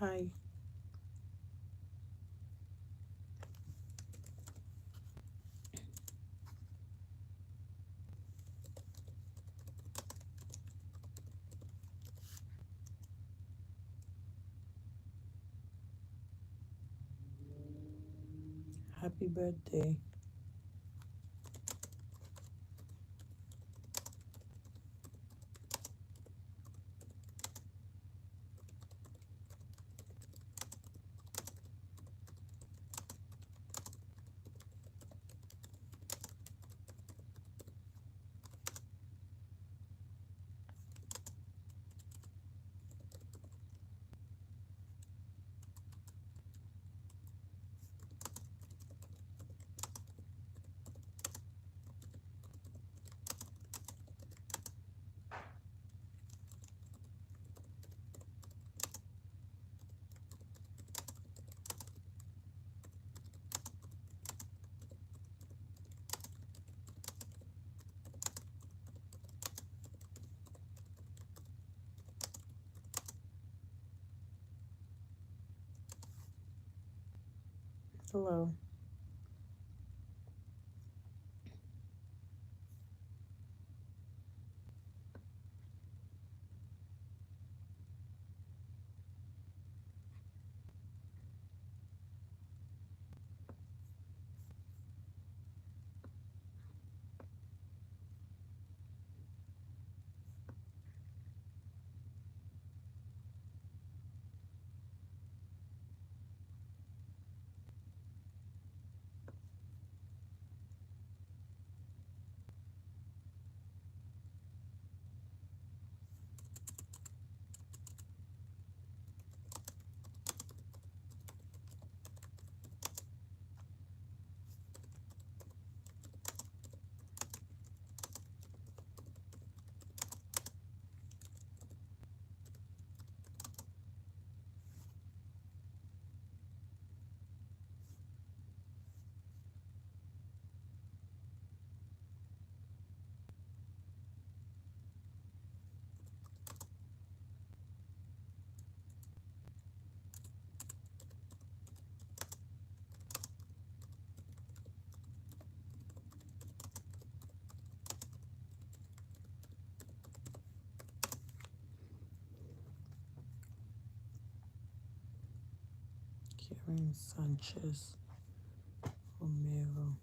Hi. Happy birthday. Hello. Karen Sanchez Romero.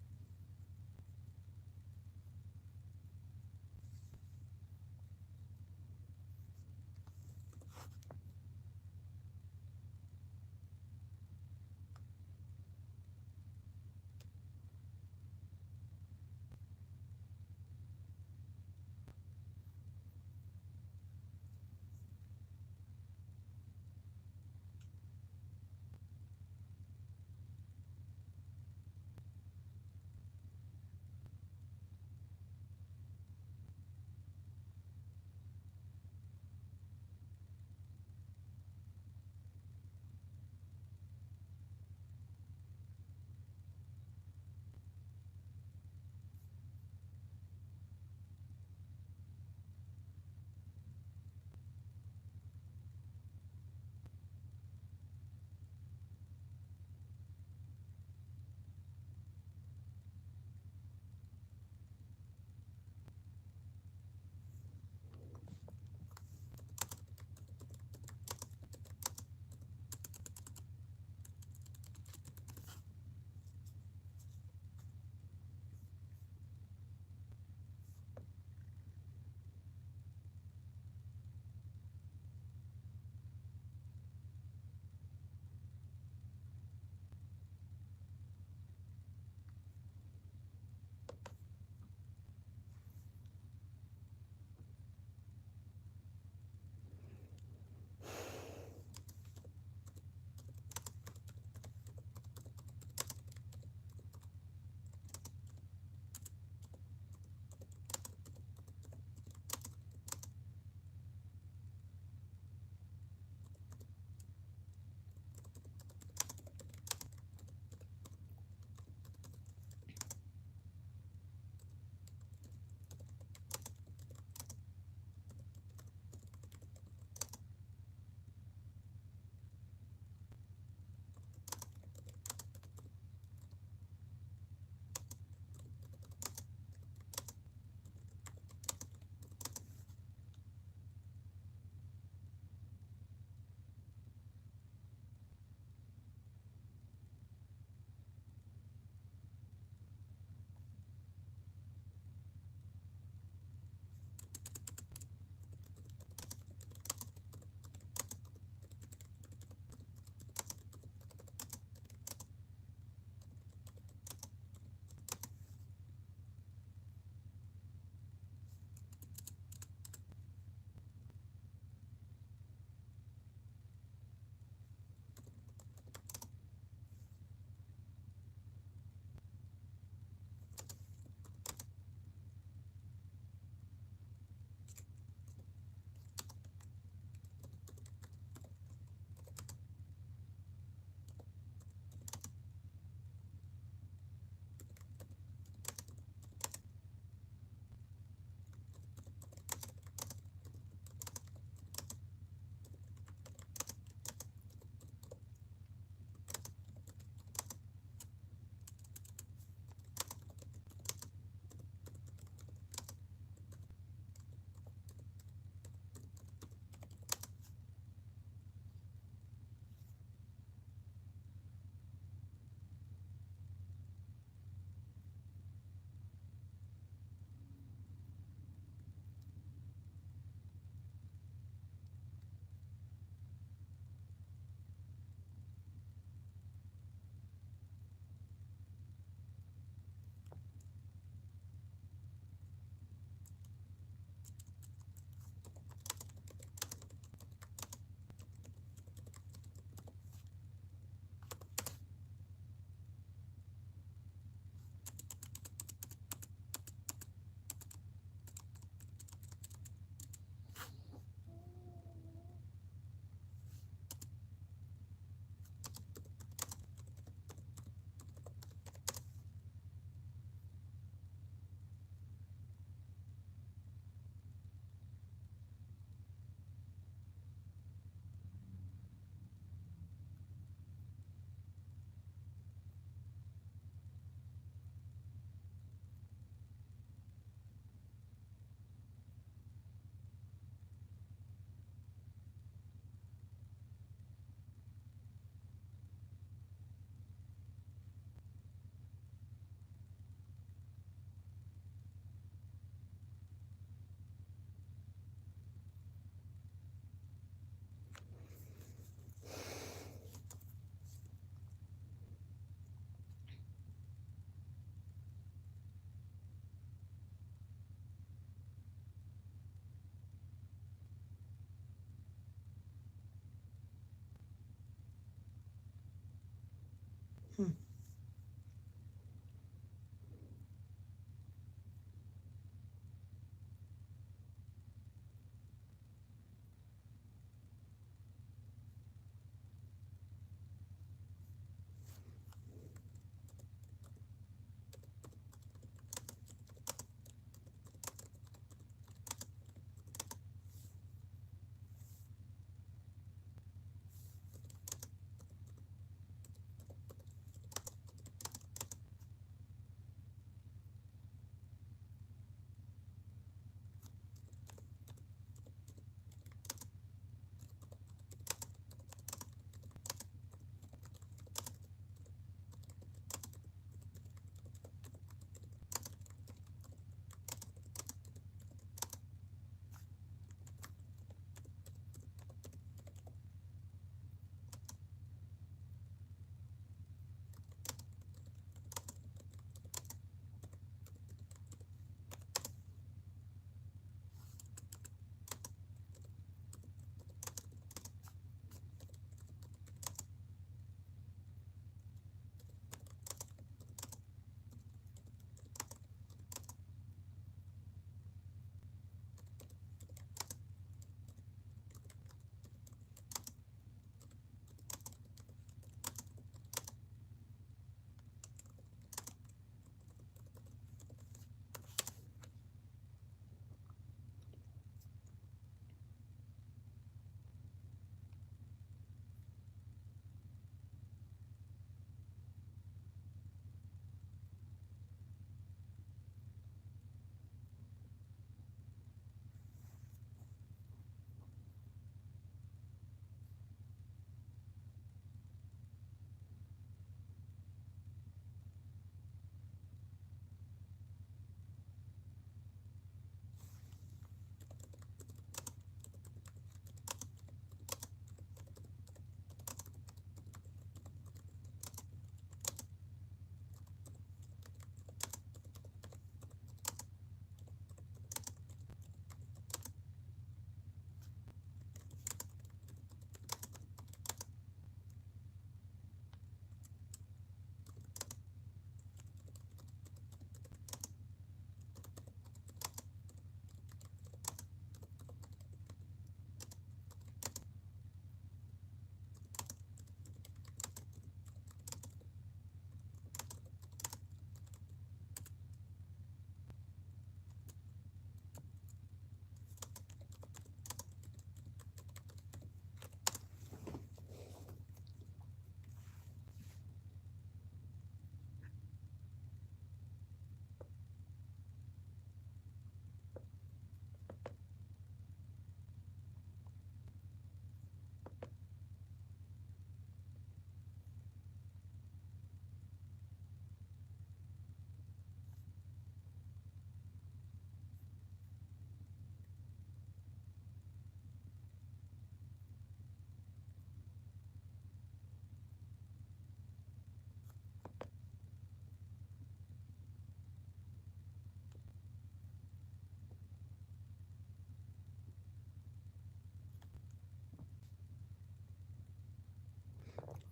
Hmm.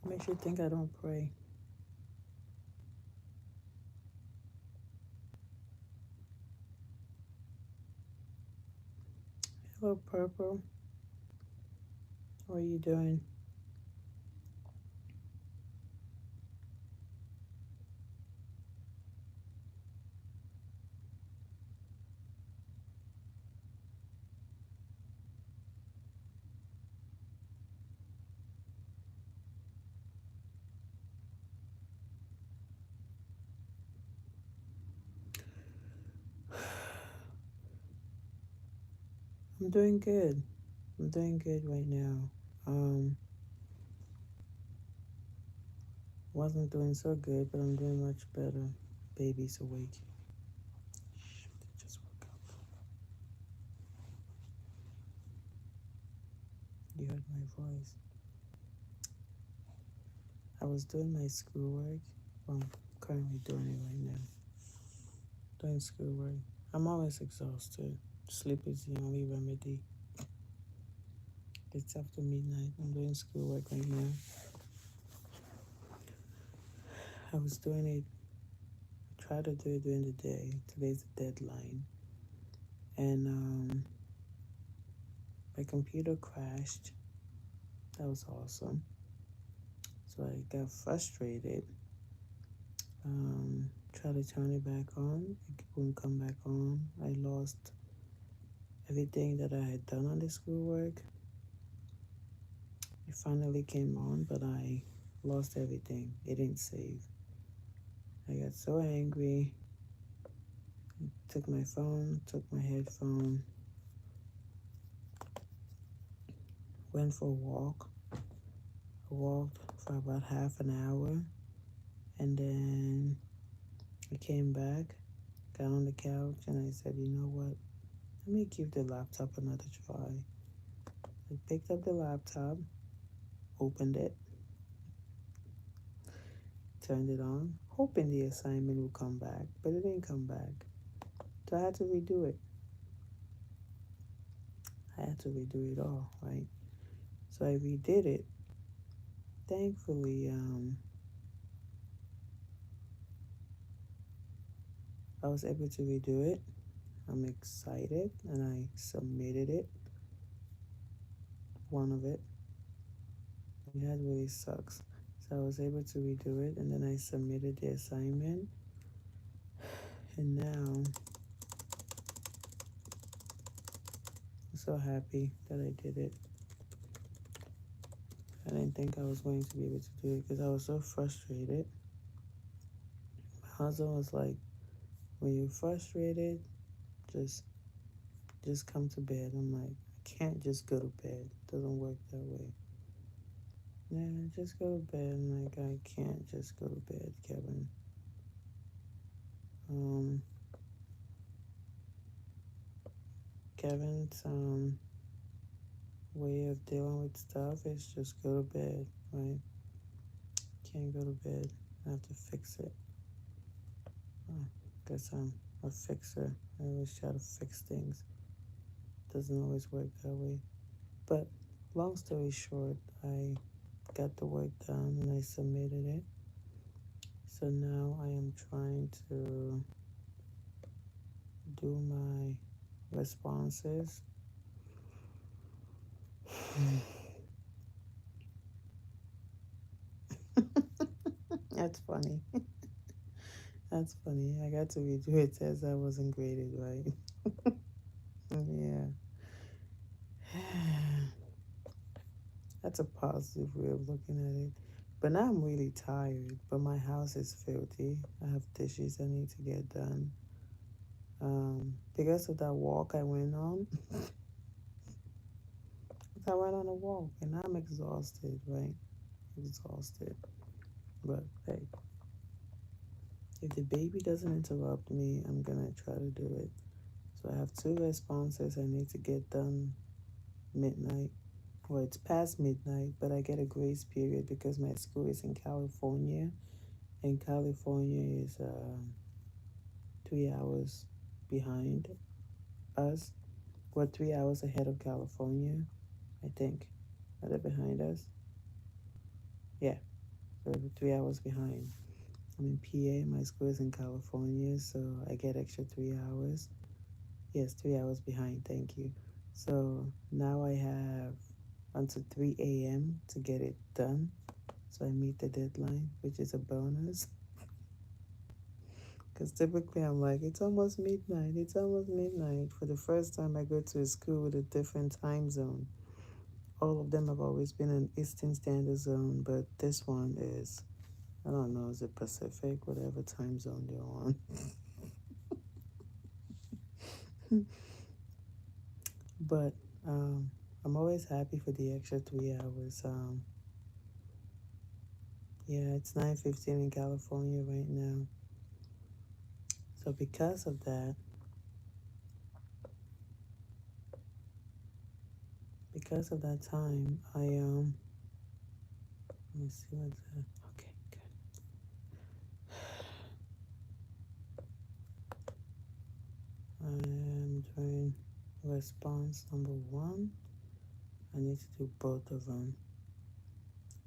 Makes you think I don't pray. Hello, Purple. How are you doing? I'm doing good. I'm doing good right now. Um, wasn't doing so good, but I'm doing much better. Baby's awake. Shh, they just woke up. You heard my voice. I was doing my schoolwork. Well, I'm currently doing it right now. Doing schoolwork. I'm always exhausted. Sleep is the only remedy. It's after midnight. I'm doing schoolwork right now. I was doing it, I tried to do it during the day. Today's the deadline. And my computer crashed. That was awesome. So I got frustrated. Tried to turn it back on. It wouldn't come back on. I lost everything that I had done on the schoolwork. It finally came on, but I lost everything. It didn't save. I got so angry. I took my phone, took my headphone, went for a walk. I walked for about half an hour, and then I came back, got on the couch, and I said, you know what? Let me give the laptop another try. I picked up the laptop, opened it, turned it on, hoping the assignment would come back, but it didn't come back. So I had to redo it. I had to redo it all, right? So I redid it. Thankfully, I was able to redo it. I'm excited, and I submitted it, one of it. And that really sucks. So I was able to redo it, and then I submitted the assignment. And now I'm so happy that I did it. I didn't think I was going to be able to do it because I was so frustrated. My husband was like, when you're frustrated, just come to bed. I'm like, I can't just go to bed. It doesn't work that way. Yeah, just go to bed. I'm like, I can't just go to bed, Kevin. Kevin's way of dealing with stuff is just go to bed, right? Can't go to bed. I have to fix it. Guess I'm a fixer. I always try to fix things. Doesn't always work that way. But long story short, I got the work done and I submitted it. So now I am trying to do my responses. That's funny. That's funny. I got to redo it as I wasn't graded, right? Yeah. That's a positive way of looking at it. But now I'm really tired. But my house is filthy. I have dishes I need to get done. Because of that walk I went on, I went on a walk and I'm exhausted, right? Exhausted. But hey, if the baby doesn't interrupt me, I'm gonna try to do it. So I have 2 responses I need to get done midnight. Well, it's past midnight, but I get a grace period because my school is in California, and California is 3 hours behind us. We're 3 hours ahead of California, I think. Are they behind us? Yeah, so we're 3 hours behind. I'm in PA, my school is in California, so I get extra 3 hours. Yes, 3 hours behind, thank you. So now I have until 3 a.m. to get it done. So I meet the deadline, which is a bonus. Because typically I'm like, it's almost midnight. It's almost midnight. For the first time, I go to a school with a different time zone. All of them have always been in Eastern Standard Zone, but this one is, I don't know, is it Pacific, whatever time zone they're on. But I'm always happy for the extra 3 hours. Yeah, it's 9:15 in California right now. So because of that time, let me see what's that. Okay, good. I am doing response number 1. I need to do both of them.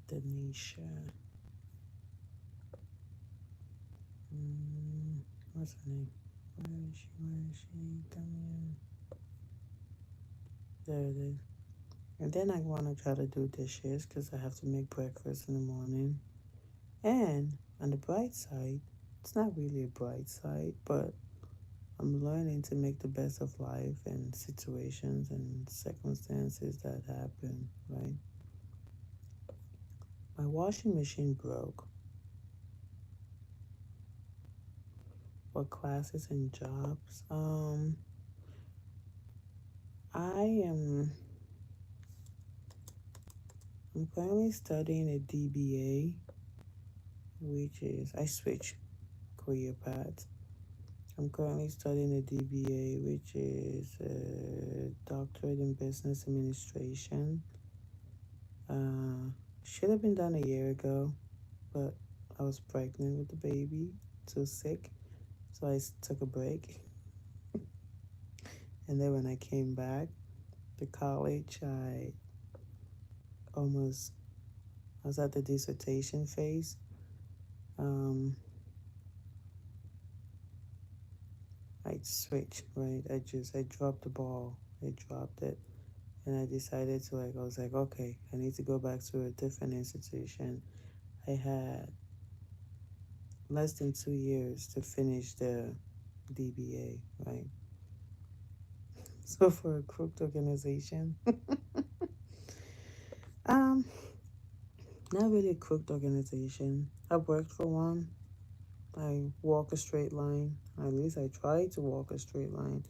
Denisha. What's her name? Where is she? Where is she? Come here. There it is. And then I want to try to do dishes because I have to make breakfast in the morning. And on the bright side, it's not really a bright side, but I'm learning to make the best of life and situations and circumstances that happen, right? My washing machine broke. What classes and jobs? I am I'm currently studying a DBA, which is I switch career paths. I'm currently studying a DBA, which is a doctorate in business administration. Uh, should have been done a year ago, but I was pregnant with the baby, too sick, so took a break. And then when I came back to college, almost I was at the dissertation phase. Um, I switched, right? I dropped the ball. I dropped it, and I decided to I was like, okay, I need to go back to a different institution. I had less than 2 years to finish the DBA, right? So for a crooked organization, um, not really a crooked organization. I worked for one. I walk a straight line. At least I try to walk a straight line.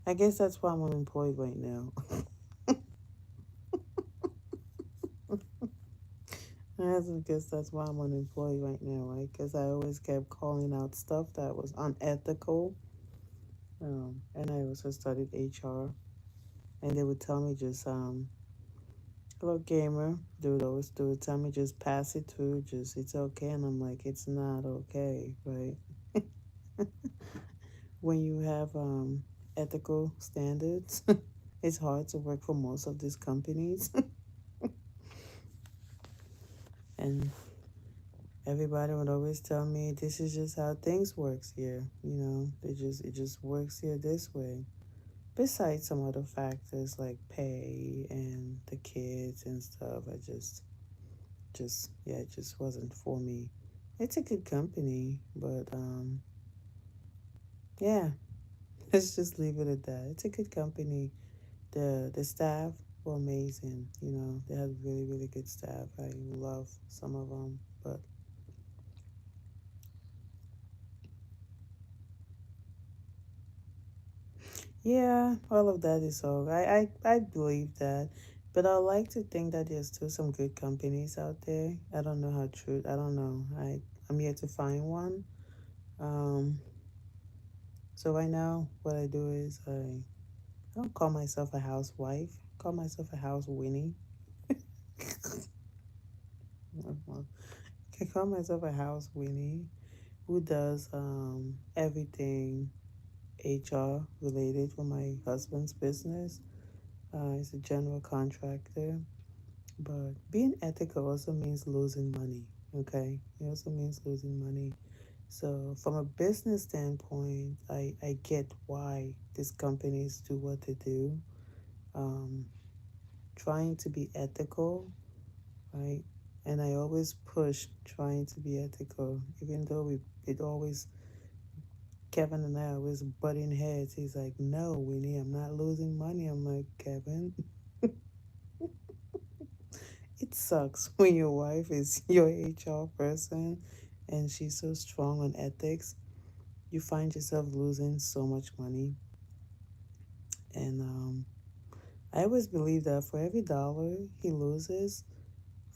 I guess that's why I'm unemployed right now. I guess that's why I'm unemployed right now, right? Because I always kept calling out stuff that was unethical. And I also studied HR, and they would tell me just hello gamer. They would tell me just pass it through, just it's okay, and I'm like it's not okay, right? When you have ethical standards, it's hard to work for most of these companies, and everybody would always tell me this is just how things works here. It just works here this way. Besides some other factors like pay and the kids and stuff, yeah, it just wasn't for me. It's a good company, but yeah, let's just leave it at that. It's a good company. The staff were amazing. They had really really good staff. I love some of them, but yeah, all of that is all. I believe that, but I like to think that there's still some good companies out there. I don't know how true. I don't know. I'm yet to find one. Um, so right now, what I do is I don't call myself a housewife. I call myself a house Winnie. I call myself a house Winnie who does everything HR related for my husband's business. He's a general contractor. But being ethical also means losing money, okay? It also means losing money. So, from a business standpoint, I get why these companies do what they do. Um, Trying to be ethical, right? And I always push trying to be ethical, even though it always, Kevin and I always butting heads. He's like, no, Winnie, I'm not losing money. I'm like, Kevin, it sucks when your wife is your HR person and she's so strong on ethics. You find yourself losing so much money. And I always believe that for every dollar he loses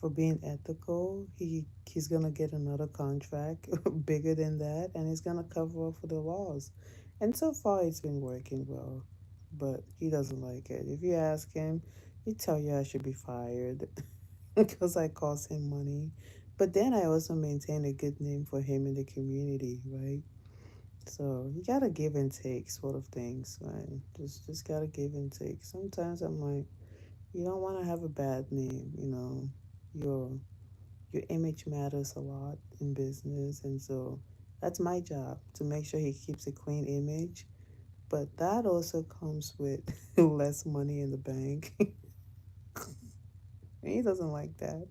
for being ethical, he's gonna get another contract bigger than that, and he's gonna cover up for the loss. And so far, it's been working well, but he doesn't like it. If you ask him, he'd tell you I should be fired because I cost him money. But then I also maintain a good name for him in the community, right? So you gotta give and take sort of things, right? Just gotta give and take. Sometimes I'm like, you don't want to have a bad name. Your your image matters a lot in business, and so That's my job to make sure he keeps a clean image. But that also comes with less money in the bank. And he doesn't like that.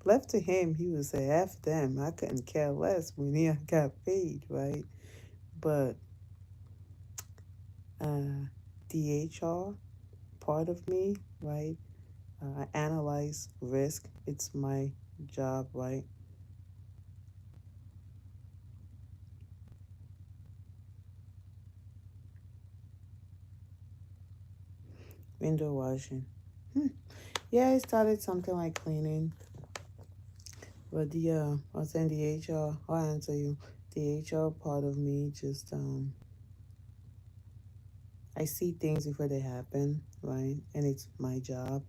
Left to him, he would say, F them. I couldn't care less when he got paid, right? But uh, the HR part of me, right? I analyze risk. It's my job, right? Window washing. Hmm. Yeah, I started something like cleaning, but I was saying the HR. I'll answer you. The HR part of me just I see things before they happen, right? And it's my job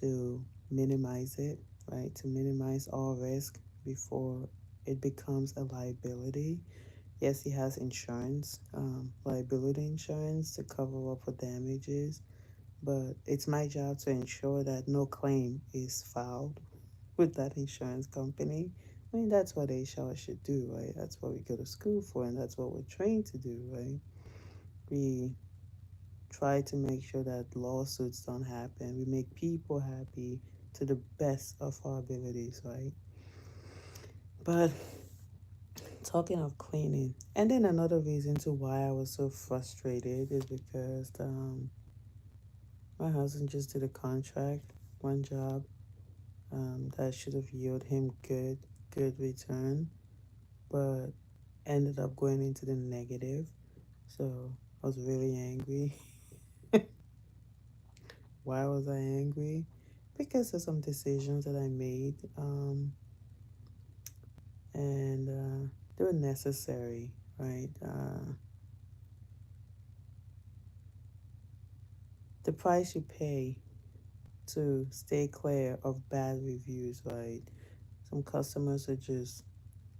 to minimize it, right? To minimize all risk before it becomes a liability. Yes, he has insurance, liability insurance to cover up for damages, but it's my job to ensure that no claim is filed with that insurance company. I mean, that's what HR should do, right? That's what we go to school for, and that's what we're trained to do, right? We try to make sure that lawsuits don't happen. We make people happy to the best of our abilities, right? But talking of cleaning, and then another reason to why I was so frustrated is because my husband just did a contract, one job that should have yielded him good return, but ended up going into the negative. So I was really angry. Why was I angry? Because of some decisions that I made, and they were necessary, right? The price you pay to stay clear of bad reviews, right? Some customers are just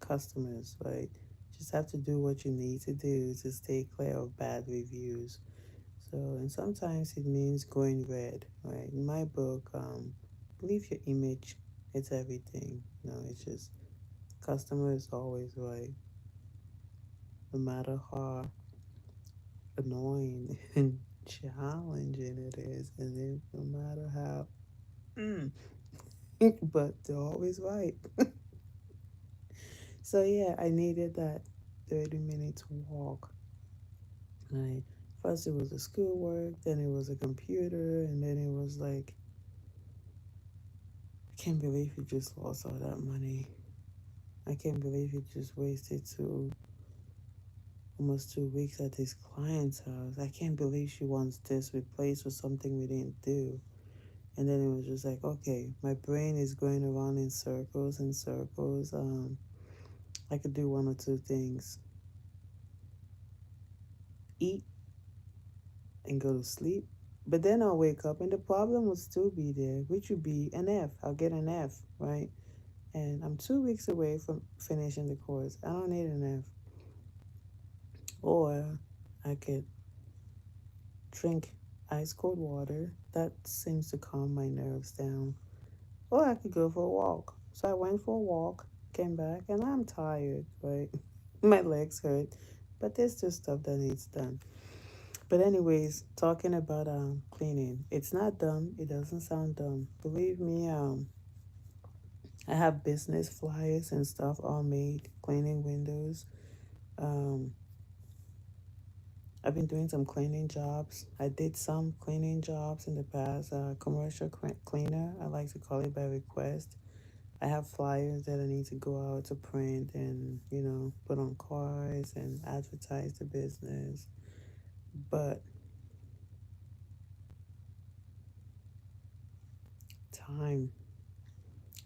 customers, right? Just have to do what you need to do to stay clear of bad reviews. So, and sometimes it means going red, right? In my book, believe your image, it's everything. It's just customer is always right, no matter how annoying and challenging it is, and then no matter how, mm, but they're always right. So yeah, I needed that 30 minutes walk. Right. First it was the schoolwork, then it was a computer, and then it was like, I can't believe you just lost all that money. I can't believe you just wasted almost 2 weeks at this client's house. I can't believe she wants this replaced with something we didn't do. And then it was just like, okay, my brain is going around in circles and circles. I could do one or two things: eat and go to sleep. But then I'll wake up and the problem would still be there, which would be an F. I'll get an F, right? And I'm 2 weeks away from finishing the course. I don't need an F. Or I could drink ice cold water. That seems to calm my nerves down. Or I could go for a walk. So I went for a walk, came back, and I'm tired, right? My legs hurt. But there's still stuff that needs done. But anyways, talking about cleaning. It's not dumb. It doesn't sound dumb. Believe me, I have business flyers and stuff all made cleaning windows. Um, I've been doing some cleaning jobs. I did some cleaning jobs in the past. Commercial cleaner, I like to call it by request. I have flyers that I need to go out to print and put on cars and advertise the business. But time,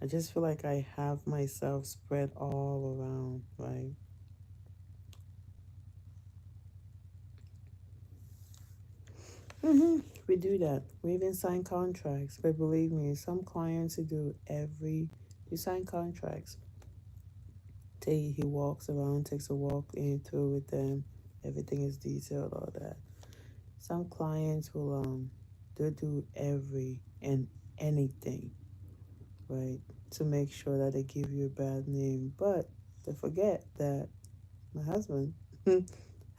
I just feel like I have myself spread all around, right? We do that. We even sign contracts. But believe me, some clients who do you sign contracts. He walks around, takes a walk in through with them. Everything is detailed, all that. Some clients will they'll do every and anything, right? To make sure that they give you a bad name. But they forget that my husband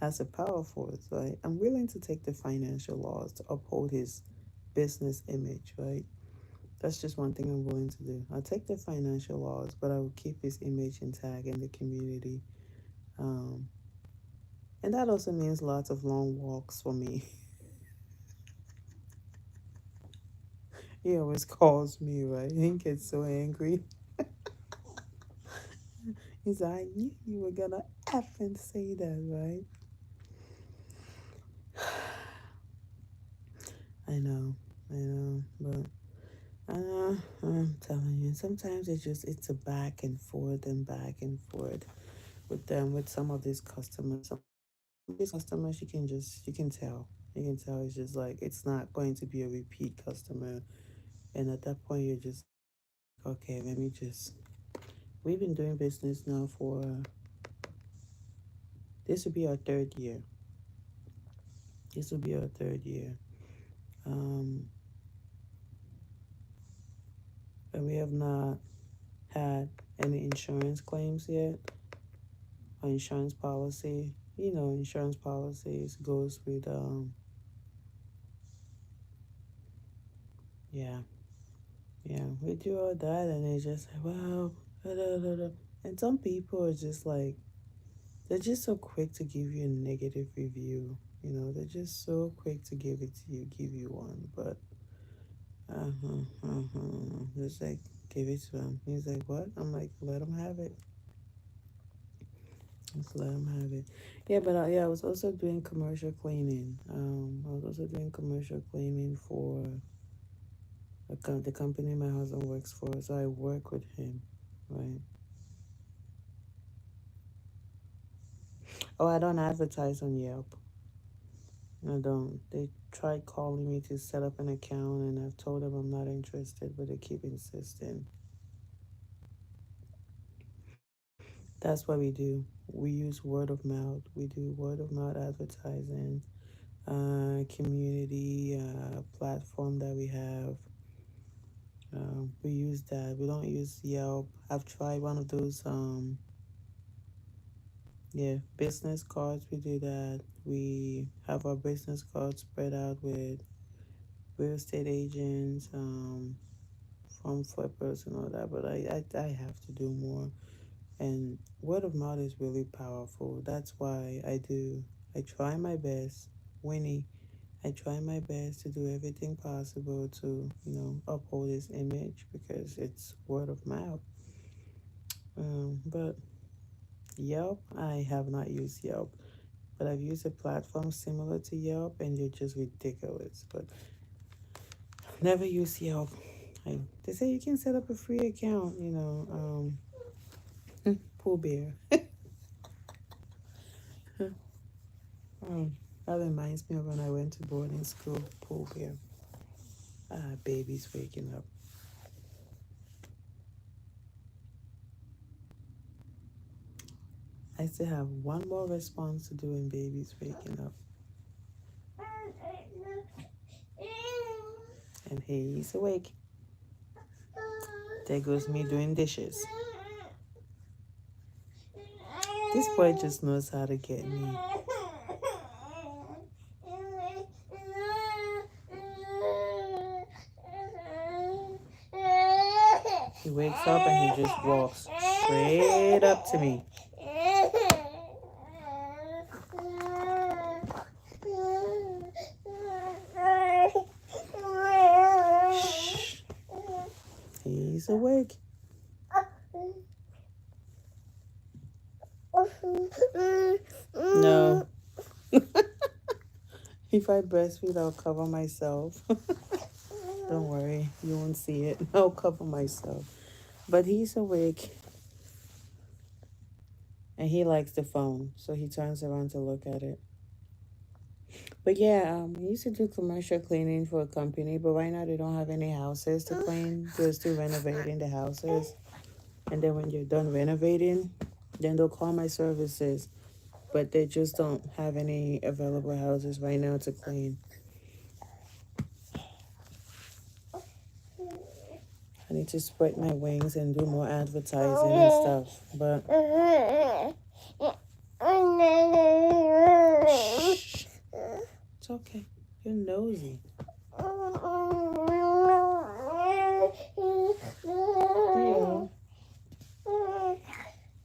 has the power for it, right? I'm willing to take the financial loss to uphold his business image, right? That's just one thing I'm willing to do. I'll take the financial loss, but I will keep his image intact in the community. Um, and that also means lots of long walks for me. He always calls me, right? He gets so angry. He's like, I knew you were gonna effing say that, right? I know, but I'm telling you, sometimes it's a back and forth and back and forth with them, with some of these customers. Some of these customers, you can tell it's just like it's not going to be a repeat customer, and at that point you're just like, okay, let me just. We've been doing business now for this will be our third year. This will be our third year. Um, and we have not had any insurance claims yet. Our insurance policy, insurance policies goes with yeah, yeah. We do all that, and they just like, wow, da, da, da, da. And some people are just like, they're just so quick to give you a negative review. They're just so quick to give it to you, give you one, but just like give it to him. He's like, what? I'm like, let him have it. Just let him have it. Yeah, but yeah, I was also doing commercial cleaning. I was also doing commercial cleaning for the company my husband works for. So I work with him, right? Oh, I don't advertise on Yelp. I don't. They tried calling me to set up an account, and I've told them I'm not interested, but they keep insisting. That's what we do. We use word of mouth. We do word of mouth advertising, community platform that we have. We use that. We don't use Yelp. I've tried one of those, yeah, business cards. We do that. We have our business cards spread out with real estate agents, farm flippers, and all that. But I have to do more. And word of mouth is really powerful. That's why I try my best, Winnie. I try my best to do everything possible to, uphold his image because it's word of mouth. But Yelp, I have not used Yelp, but I've used a platform similar to Yelp, and they're just ridiculous. But never use Yelp. They say you can set up a free account, Pool Bear. um, that reminds me of when I went to boarding school, Pool Bear. Ah, baby's waking up. I still have one more response to do when baby's waking up. And he's awake. There goes me doing dishes. This boy just knows how to get me. He wakes up and he just walks straight up to me. Shh. He's awake. No. If I breastfeed, I'll cover myself. Don't worry, you won't see it. I'll cover myself. But he's awake and he likes the phone, so he turns around to look at it. But yeah, we used to do commercial cleaning for a company, but right now they don't have any houses to clean. They're still renovating the houses. And then when you're done renovating, then they'll call my services. But they just don't have any available houses right now to clean. I need to spread my wings and do more advertising and stuff. But Shh. It's okay. You're nosy. Yeah.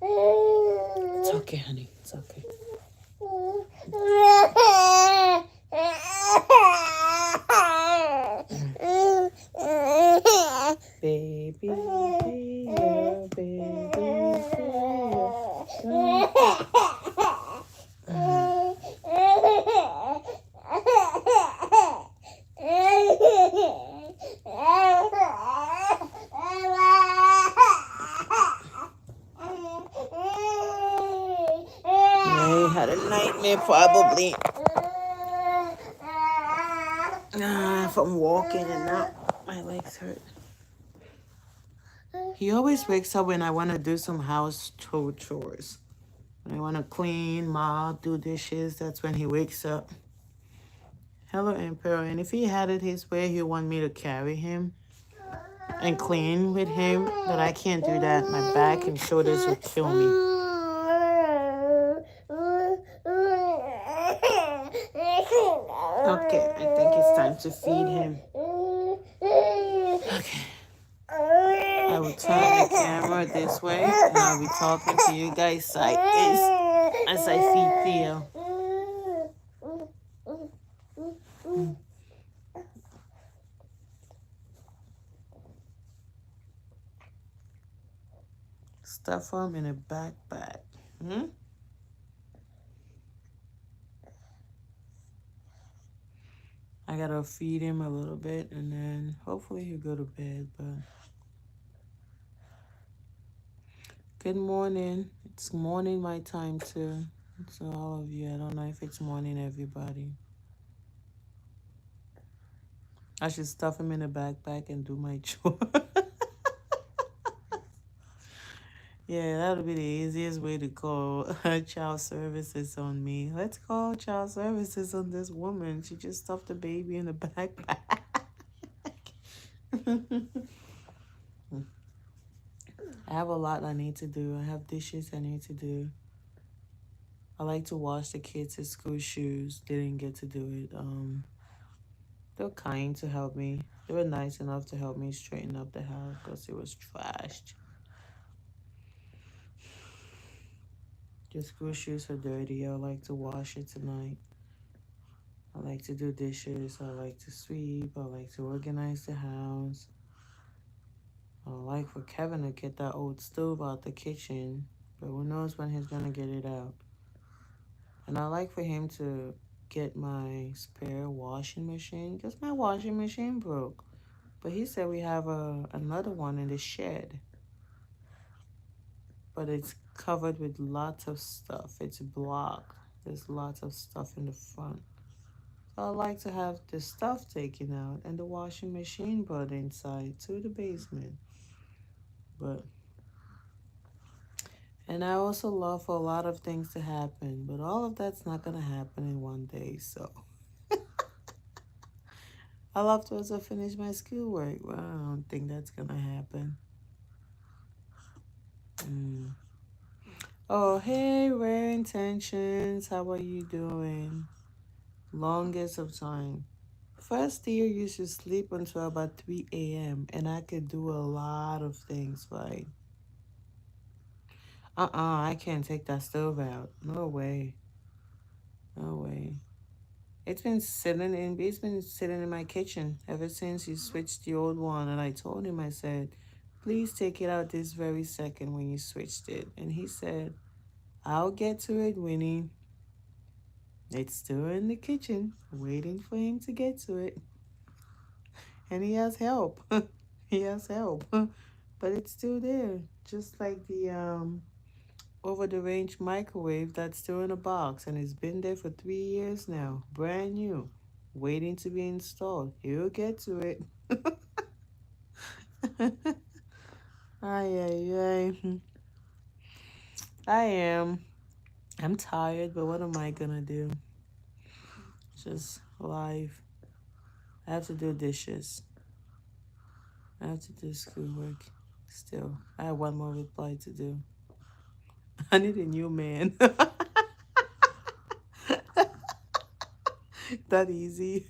It's okay, honey. It's okay. Baby, yeah, baby, I had a nightmare probably. From walking and now my legs hurt. He always wakes up when I want to do some household chores. When I want to clean, mop, do dishes, that's when he wakes up. Hello, Emperor. And if he had it his way, he want me to carry him and clean with him, but I can't do that. My back and shoulders will kill me. Okay, I think it's time to feed him. Okay. I will turn the camera this way and I'll be talking to you guys sideways as I feed Theo. Stuff him in a backpack. I gotta feed him a little bit and then hopefully he'll go to bed. But good morning. It's morning my time too. So all of you, I don't know if it's morning everybody. I should stuff him in a backpack and do my chore. Yeah, that would be the easiest way to call child services on me. Let's call child services on this woman. She just stuffed the baby in the backpack. I have a lot I need to do. I have dishes I need to do. I like to wash the kids' school shoes. Didn't get to do it. They were kind to help me. They were nice enough to help me straighten up the house because it was trashed. The school shoes are dirty. I like to wash it tonight. I like to do dishes. I like to sweep. I like to organize the house. I like for Kevin to get that old stove out the kitchen, but who knows when he's gonna get it out. And I like for him to get my spare washing machine because my washing machine broke. But he said we have another one in the shed. But it's covered with lots of stuff. It's blocked. There's lots of stuff in the front. So I like to have the stuff taken out and the washing machine brought inside to the basement. And I also love for a lot of things to happen, but all of that's not going to happen in one day, so. I love to also finish my schoolwork. Well, I don't think that's going to happen. Oh, hey, Rare Intentions. How are you doing? Longest of time. First year used to sleep until about 3 a.m. and I could do a lot of things, right? I can't take that stove out. No way. No way. It's been sitting in my kitchen ever since you switched the old one. And I told him, I said, please take it out this very second when you switched it. And he said, I'll get to it, Winnie. It's still in the kitchen, waiting for him to get to it. And he has help. He has help. But it's still there. Just like the over-the-range microwave that's still in a box. And it's been there for 3 years now. Brand new. Waiting to be installed. He'll get to it. Ay. I am. I'm tired, but what am I gonna do? Just life. I have to do dishes. I have to do schoolwork. Still, I have one more reply to do. I need a new man. That easy.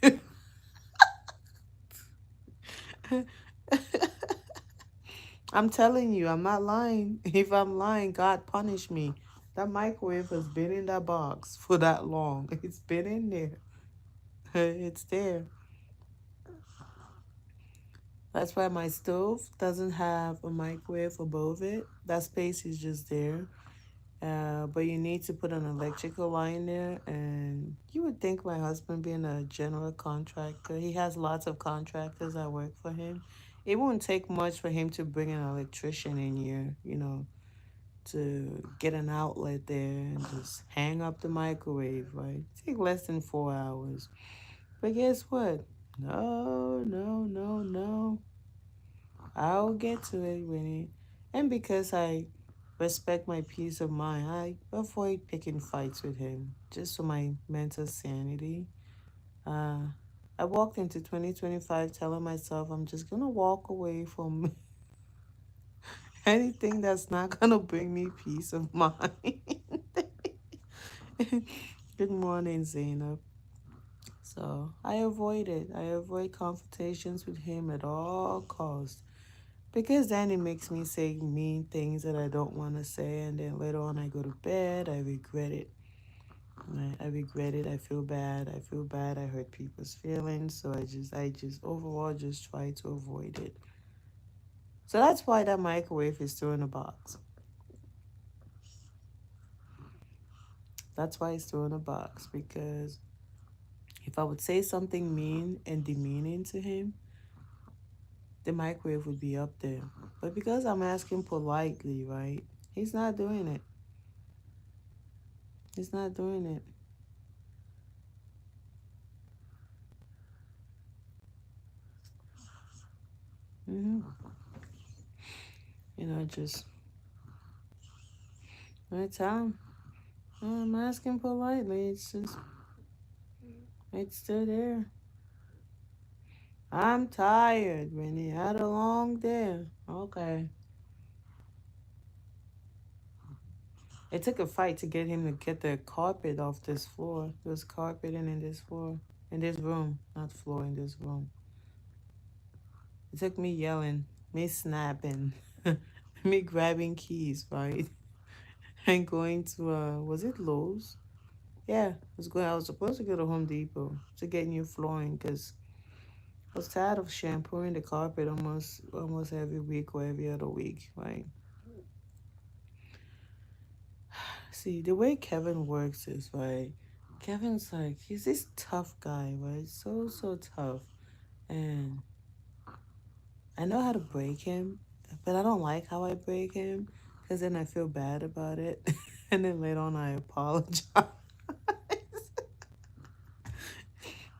I'm telling you, I'm not lying. If I'm lying, God punish me. That microwave has been in that box for that long. It's been in there. It's there. That's why my stove doesn't have a microwave above it. That space is just there. But you need to put an electrical line there. And you would think my husband being a general contractor, he has lots of contractors that work for him. It won't take much for him to bring an electrician in here, to get an outlet there and just hang up the microwave, right? Take less than 4 hours. But guess what? No, no, no, no. I'll get to it, Winnie. And because I respect my peace of mind, I avoid picking fights with him just for my mental sanity. Uh, I walked into 2025 telling myself I'm just gonna walk away from anything that's not gonna bring me peace of mind. Good morning, Zainab. So I avoid it. I avoid confrontations with him at all costs. Because then it makes me say mean things that I don't want to say, and then later on I go to bed, I regret it. Right? I regret it. I feel bad. I feel bad. I hurt people's feelings, so I just overall just try to avoid it. So that's why that microwave is still in a box. That's why it's still in a box because if I would say something mean and demeaning to him, the microwave would be up there. But because I'm asking politely, right? He's not doing it. He's not doing it. Just I tell him, I'm asking politely. It's still there. I'm tired, Winnie. Had a long day. Okay. It took a fight to get him to get the carpet off this floor. There's carpet in this floor, in this room, not floor, in this room. It took me yelling, me snapping, me grabbing keys, right, and going to was it Lowe's? Yeah, I was going. I was supposed to go to Home Depot to get new flooring because I was tired of shampooing the carpet almost every week or every other week, right? See, the way Kevin works is right. Kevin's like he's this tough guy, right? So tough, and I know how to break him, but I don't like how I break him because then I feel bad about it, and then later on I apologize.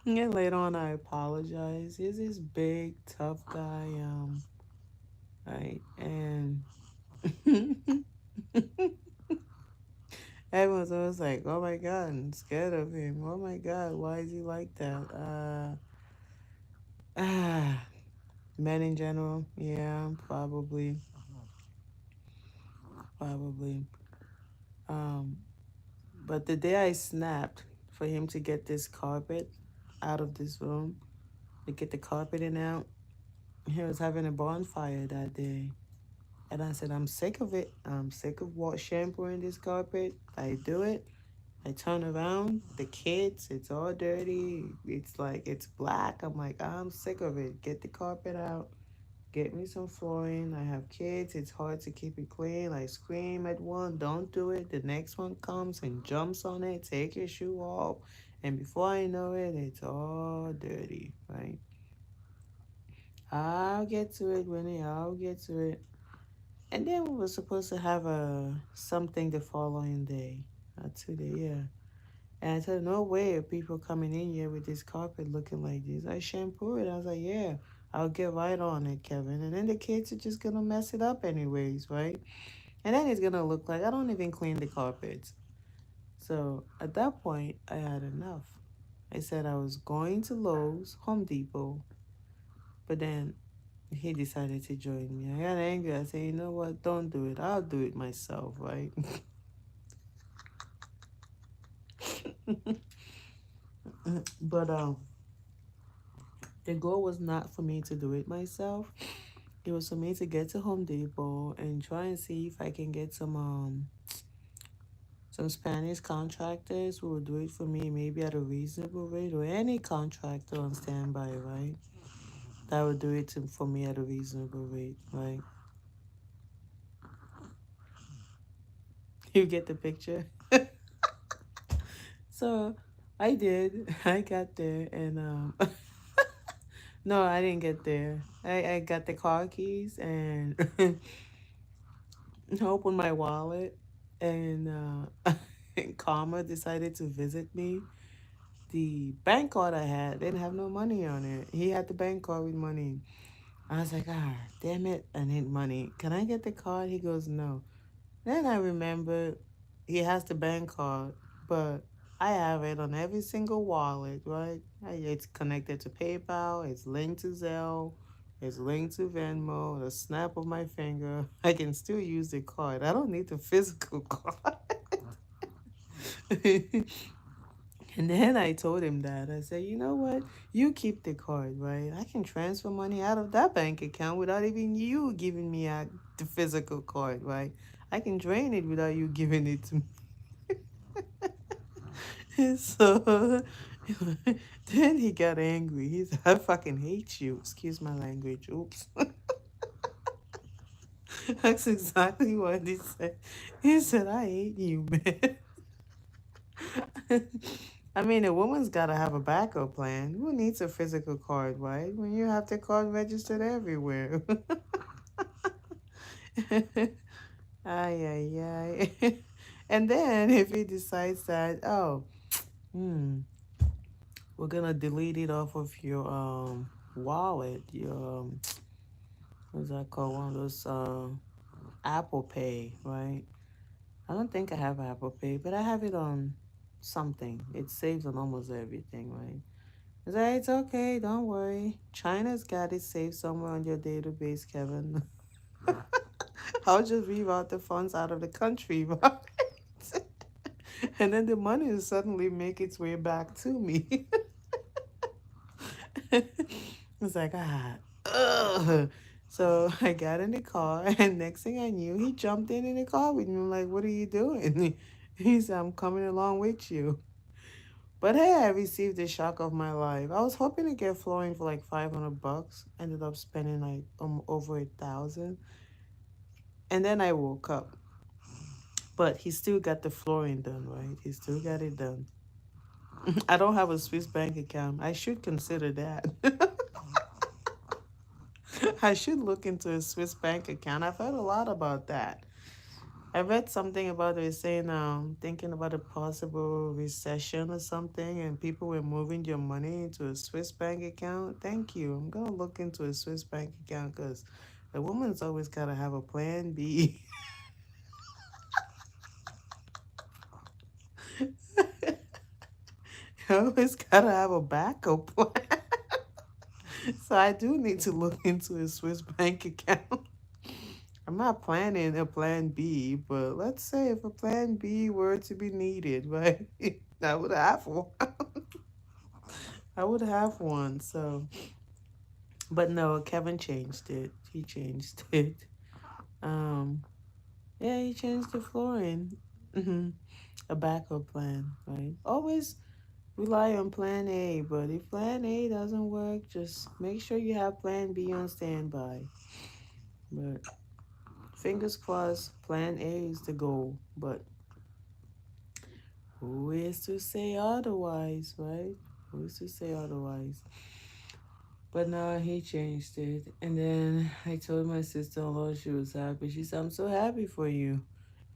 And later on I apologize. He's this big tough guy, right, and. Everyone's always like, "Oh my God, I'm scared of him. Oh my God, why is he like that?" Ah, men in general, yeah, probably. Um, but the day I snapped for him to get this carpet out of this room, to get the carpeting out, he was having a bonfire that day. And I said, I'm sick of it. I'm sick of shampooing this carpet. I do it. I turn around, the kids, it's all dirty. It's like it's black. I'm like, I'm sick of it. Get the carpet out. Get me some flooring. I have kids. It's hard to keep it clean. I scream at one, don't do it. The next one comes and jumps on it. Take your shoe off. And before I know it, it's all dirty, right? I'll get to it, Winnie. I'll get to it. And then we were supposed to have something the following day. Today, yeah. And I said, no way are people coming in here with this carpet looking like this. I shampoo it. I was like, yeah, I'll get right on it, Kevin. And then the kids are just going to mess it up anyways, right? And then it's going to look like I don't even clean the carpets. So at that point, I had enough. I said I was going to Lowe's, Home Depot, but then he decided to join me. I got angry. I said, you know what? Don't do it. I'll do it myself, right? But the goal was not for me to do it myself. It was for me to get to Home Depot and try and see if I can get some Spanish contractors who would do it for me, maybe at a reasonable rate, or any contractor on standby, right? That would do it for me at a reasonable rate, right? You get the picture? So I did. I got there, and no, I didn't get there. I got the car keys and opened my wallet, and and Karma decided to visit me. The bank card I had didn't have no money on it. He had the bank card with money. I was like, ah, damn it, I need money. Can I get the card? He goes, no. Then I remembered he has the bank card, but I have it on every single wallet, right? It's connected to PayPal, it's linked to Zelle, it's linked to Venmo, the snap of my finger. I can still use the card. I don't need the physical card. And then I told him that. I said, you know what? You keep the card, right? I can transfer money out of that bank account without even you giving me the physical card, right? I can drain it without you giving it to me. So then he got angry. He said, I fucking hate you. Excuse my language. Oops. That's exactly what he said. He said, I hate you, man. I mean, a woman's got to have a backup plan. Who needs a physical card, right? When you have the card registered everywhere. Ay, ay, ay. And then if he decides that, oh, hmm, we're gonna delete it off of your wallet, your what's that called? One of those Apple Pay, right? I don't think I have Apple Pay, but I have it on something. It saves on almost everything, right? It's like, it's okay, don't worry. China's got it saved somewhere on your database, Kevin. I'll just reroute the funds out of the country, right? And then the money will suddenly make its way back to me. It's like, ugh. So I got in the car, and next thing I knew, he jumped in the car with me. I'm like, what are you doing? He said, I'm coming along with you. But hey, I received the shock of my life. I was hoping to get flooring for like $500. Ended up spending like over 1,000. And then I woke up. But he still got the flooring done, right? He still got it done. I don't have a Swiss bank account. I should consider that. I should look into a Swiss bank account. I've heard a lot about that. I read something about it saying, thinking about a possible recession or something, and people were moving your money into a Swiss bank account. Thank you. I'm gonna look into a Swiss bank account because a woman's always gotta have a plan B. You always gotta have a backup plan. So I do need to look into a Swiss bank account. I'm not planning a plan B, but let's say if a plan B were to be needed, right? I would have one. I would have one. So, but no, Kevin changed it. He changed it. Um, yeah, he changed the flooring. Hmm. A backup plan, right? Always rely on plan A, but if plan A doesn't work, just make sure you have plan B on standby. But fingers crossed, plan A is the goal. But who is to say otherwise, right? Who is to say otherwise? But no, he changed it. And then I told my sister in law she was happy. She said, I'm so happy for you.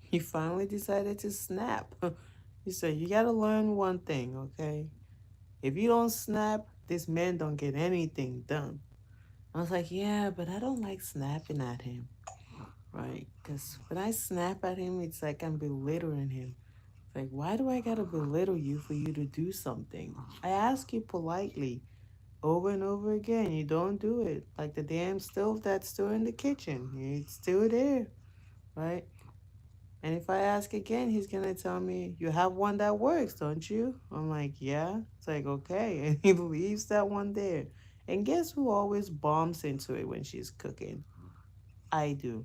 He finally decided to snap. He said, you got to learn one thing, okay? If you don't snap, this man don't get anything done. I was like, yeah, but I don't like snapping at him, right? Because when I snap at him, it's like I'm belittling him. Like, why do I gotta belittle you for you to do something? I ask you politely over and over again. You don't do it. Like the damn stove that's still in the kitchen. It's still there, right? And if I ask again, he's gonna tell me, "You have one that works, don't you?" I'm like, "Yeah." It's like, "Okay." And he leaves that one there. And guess who always bumps into it when she's cooking? I do.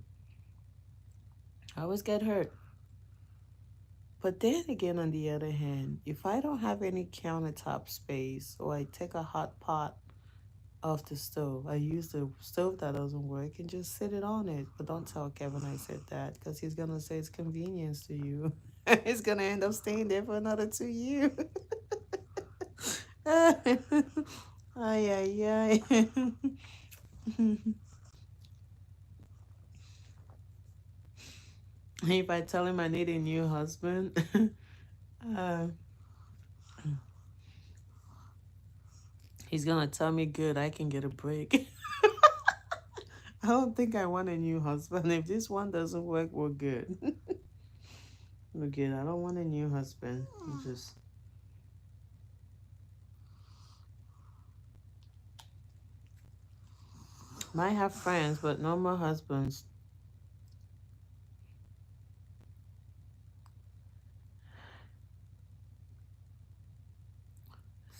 I always get hurt. But then again, on the other hand, if I don't have any countertop space or I take a hot pot off the stove, I use the stove that doesn't work and just sit it on it. But don't tell Kevin I said that because he's going to say it's convenience to you. He's going to end up staying there for another 2 years. Ay, ay, ay. If I tell him I need a new husband, uh, he's going to tell me, good, I can get a break. I don't think I want a new husband. If this one doesn't work, we're good. We're good. I don't want a new husband. Just might have friends, but no more husbands.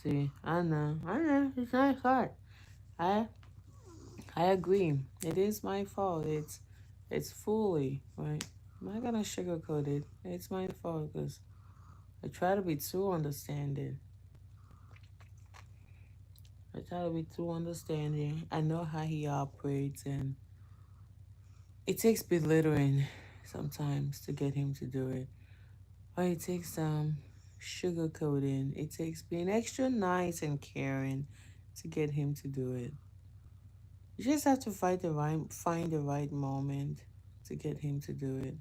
See, I know. It's not hard. I I agree. It is my fault. It's fully right. I'm not gonna sugarcoat it. It's my fault because I try to be too understanding. I try to be too understanding. I know how he operates, and it takes belittling sometimes to get him to do it. Or it takes sugarcoating. It takes being extra nice and caring to get him to do it. You just have to find the right moment to get him to do it.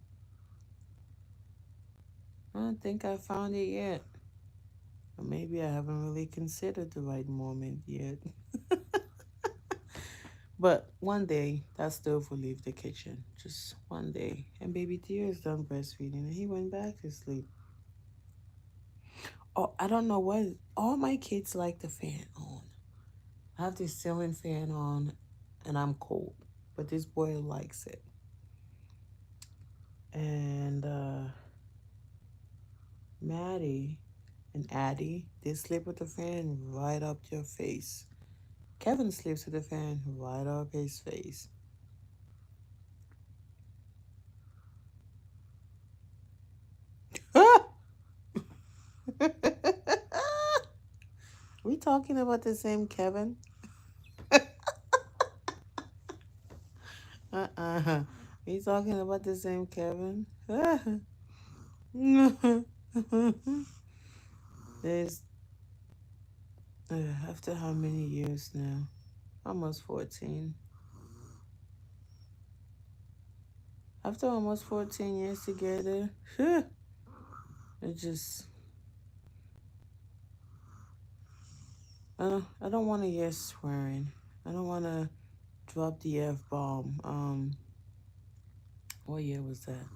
I don't think I found it yet. Or maybe I haven't really considered the right moment yet. But one day, that stove will leave the kitchen. Just one day. And baby Theo is done breastfeeding and he went back to sleep. Oh, I don't know what. All my kids like the fan on. I have this ceiling fan on and I'm cold. But this boy likes it. And Maddie and Addie, they sleep with the fan right up your face. Kevin sleeps with the fan right up his face. We talking about the same Kevin? Uh-uh. We talking about the same Kevin? There's after how many years now? Almost 14. After almost 14 years together, it just I don't want to hear swearing. I don't want to drop the F bomb. What year was that?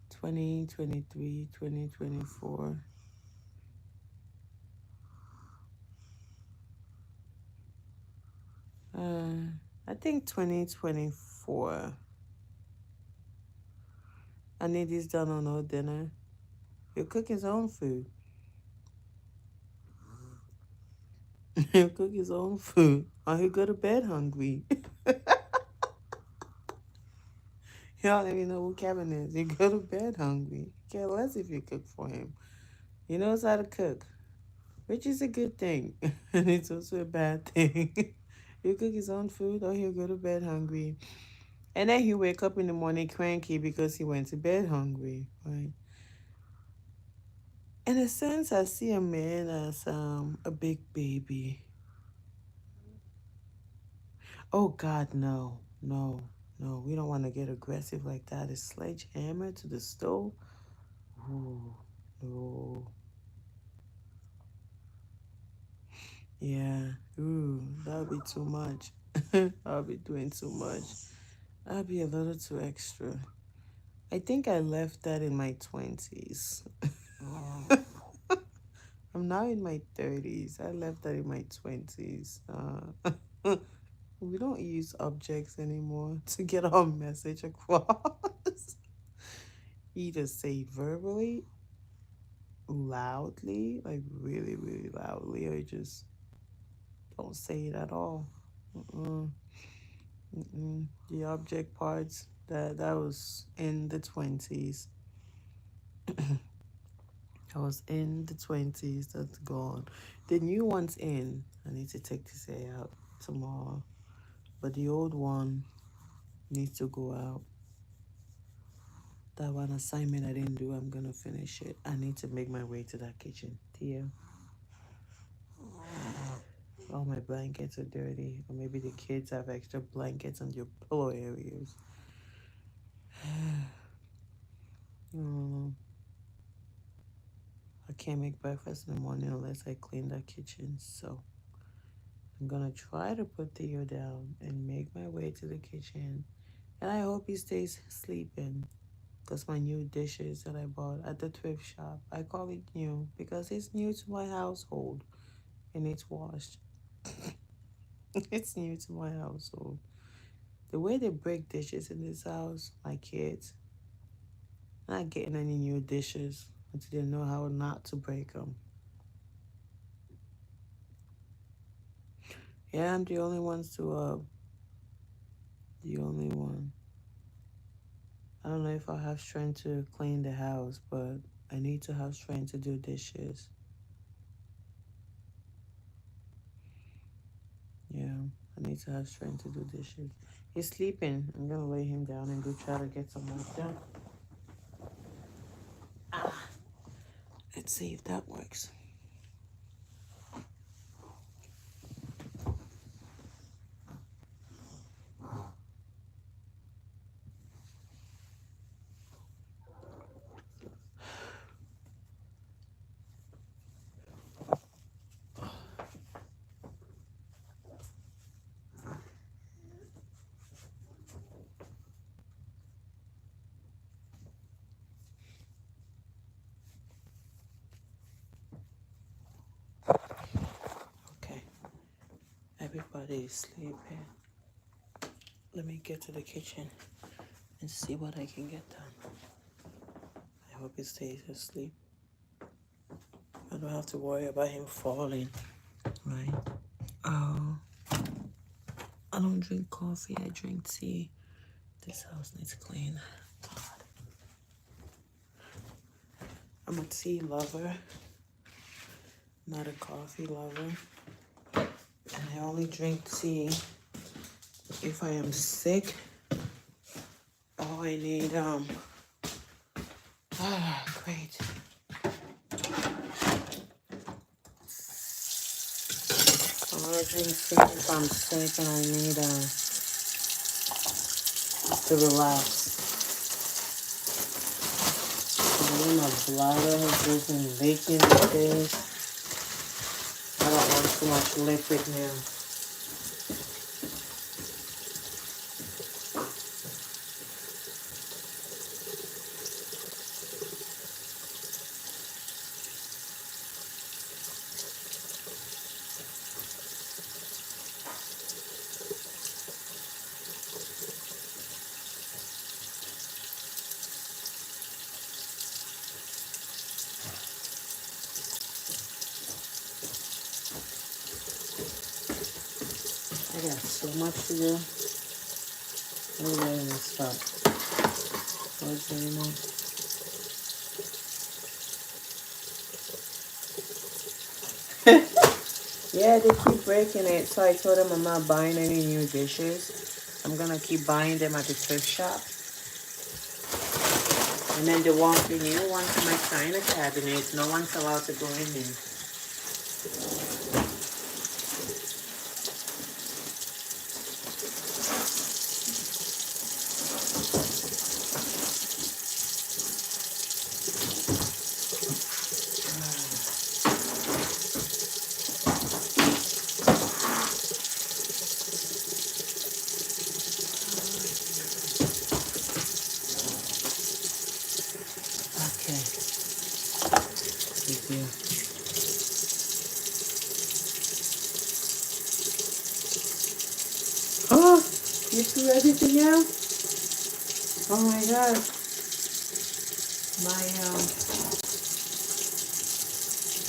2023, 2024. I think 2024. I need this done on no dinner. He'll cook his own food. He'll cook his own food. Or he'll go to bed hungry. He don't even know who Kevin is. He go to bed hungry. Care less if you cook for him. He knows how to cook, which is a good thing. And it's also a bad thing. He'll cook his own food or he'll go to bed hungry. And then he'll wake up in the morning cranky because he went to bed hungry. Right? In a sense, I see a man as a big baby. Oh God, no, no, no. We don't want to get aggressive like that. A sledgehammer to the stove. Ooh, no. Yeah. Ooh, that would be too much. I'll be doing too much. I'll be a little too extra. I think I left that in my 20s. I'm now in my 30s. I left that in my 20s. We don't use objects anymore to get our message across. either say it verbally, loudly, like really, really loudly, or you just don't say it at all. Mm-mm, mm-mm. The object parts that was in the 20s. I was in the 20s. That's gone. The new one's in. I need to take this A out tomorrow. But the old one needs to go out. That one assignment I didn't do, I'm gonna finish it. I need to make my way to that kitchen. Tia, all my blankets are dirty. Or maybe the kids have extra blankets on their pillow areas. Mm, I can't make breakfast in the morning unless I clean that kitchen. So I'm gonna try to put Theo down and make my way to the kitchen. And I hope he stays sleeping. Because my new dishes that I bought at the thrift shop, I call it new because it's new to my household and it's washed. It's new to my household. The way they break dishes in this house, my kids, not getting any new dishes until they know how not to break them. Yeah, I'm the only one the only one. I don't know if I have strength to clean the house, but I need to have strength to do dishes. Yeah, I need to have strength to do dishes. He's sleeping. I'm gonna lay him down and go try to get some work done. Ah, let's see if that works. Okay, everybody is sleeping. Let me get to the kitchen and see what I can get done. I hope he stays asleep. I don't have to worry about him falling, right? Oh, I don't drink coffee. I drink tea. This house needs clean. God. I'm a tea lover, not a coffee lover. And I only drink tea if I am sick. Oh, I need great. I'm gonna drink tea if I'm sick and I need to relax. My bladder has just been leaking these days. I don't want too much liquid now. I got so much to do. I'm ready to stop. What's anymore? Yeah, they keep breaking it. So I told them I'm not buying any new dishes. I'm gonna keep buying them at the thrift shop. And then the new ones in my china cabinet, no one's allowed to go in there. Okay, thank you. Oh, you threw everything out? Oh my god. My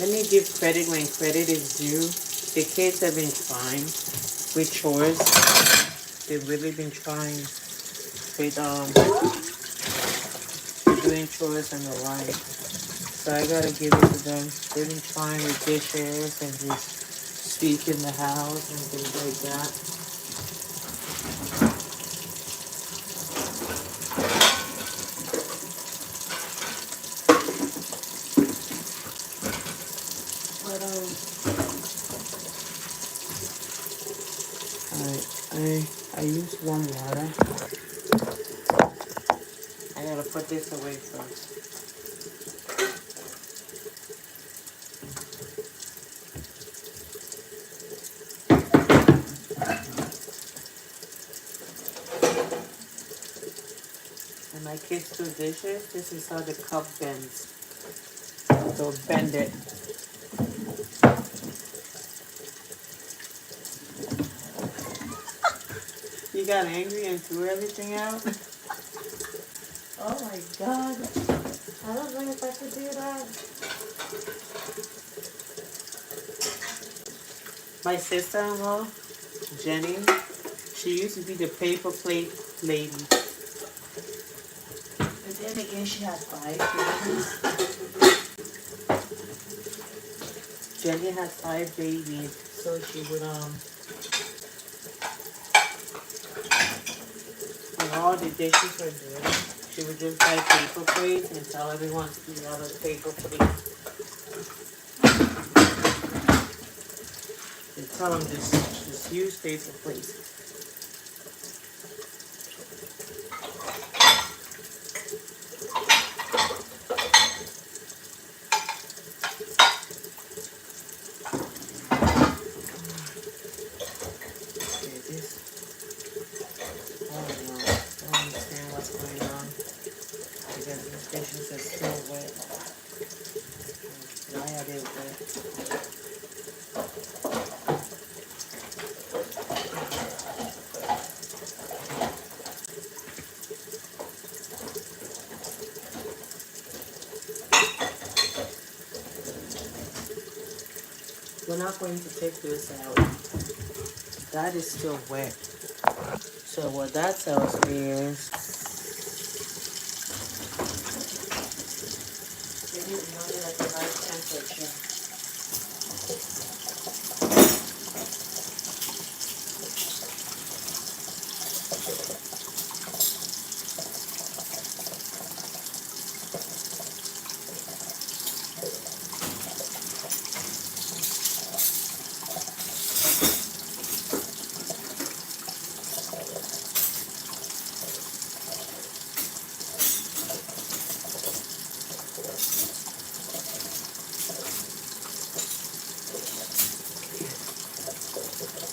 let me give credit when credit is due. The kids have been trying with chores. They've really been trying with doing chores and the like. So I gotta give it to them. They've been trying with dishes and just sweeping the house and things like that. But I use warm water. I gotta put this away first. When my kids do dishes, this is how the cup bends. So bend it. You got angry and threw everything out? Oh my god. I don't know if I could do that. My sister-in-law, Jenny, she used to be the paper plate lady. But then again, she had 5 babies. Jenny had 5 babies, so she would when all the dishes were dirty, she would just buy paper plates and tell everyone to eat out of paper plates. They tell them just use paper plates. Okay, this, I don't know. I don't understand what's going on because these dishes are still wet. Why are they wet? We're not going to take this out. That is still wet. So what that tells me is it is not at the right temperature.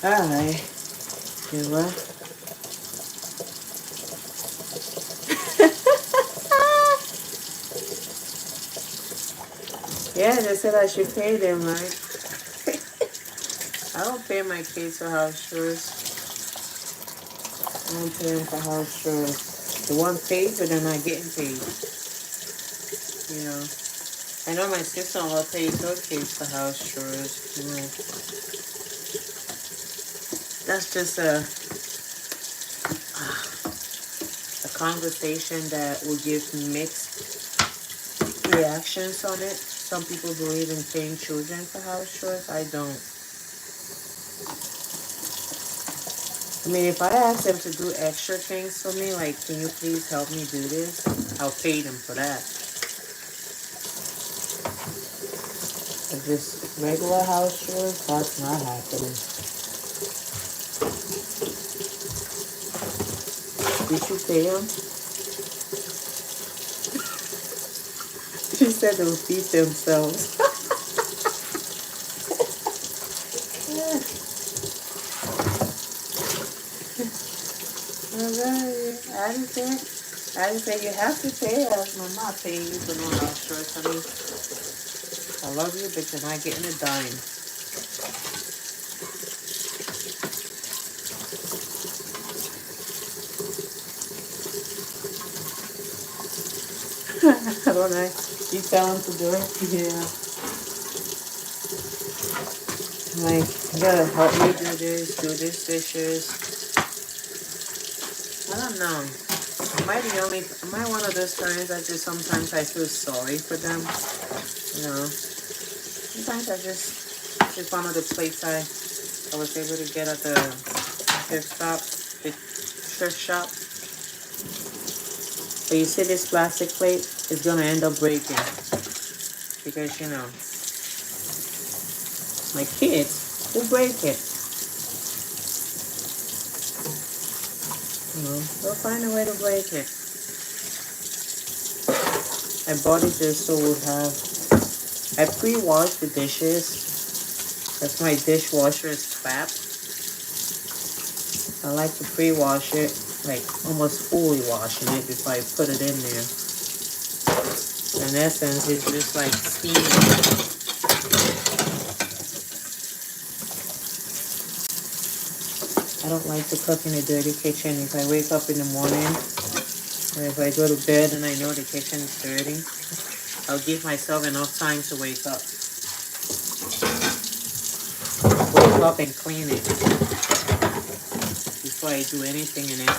Alright. You what? Yeah, they said I should pay them, right? I don't pay my kids for house chores. I don't pay them for house chores. The one paid, but they're not getting paid. You know. I know my sister-in-law pays her kids for house chores. You know. That's just a conversation that will give mixed reactions on it. Some people believe in paying children for house chores. I don't. I mean, if I ask them to do extra things for me, like, can you please help me do this? I'll pay them for that. But just regular house chores, that's not happening. Did you pay them? She said they'll feed themselves. Alright. I didn't say you have to pay us. I'm not paying you for no house chores, honey. I love you, but you're not getting a dime. I don't know. You tell him to do it? Yeah. Like, you gotta help me do this dishes. I don't know. Am I one of those parents that just sometimes I feel sorry for them? You know, sometimes just one of the plates I was able to get at the thrift shop. But you see this plastic plate is gonna end up breaking because, you know, my kids will break it. You know, they'll find a way to break it. I bought it just so we'll have. I pre-washed the dishes. That's my dishwasher is crap. I like to pre-wash it, like almost fully washing it before I put it in there. In essence, it's just like steaming. I don't like to cook in a dirty kitchen. If I wake up in the morning, or if I go to bed and I know the kitchen is dirty, I'll give myself enough time to wake up. Wake up and clean it before I do anything in it.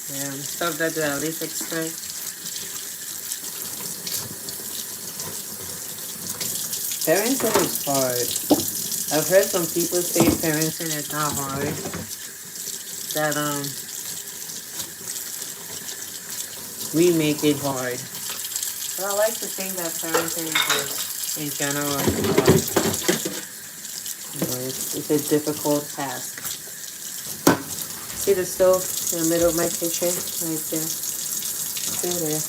Yeah, stuff that I least expect. Parenting is hard. I've heard some people say parenting is not hard. That we make it hard. But I like to think that parenting is in general hard. You know, it's a difficult task. See the stove in the middle of my kitchen? Right there. Still there.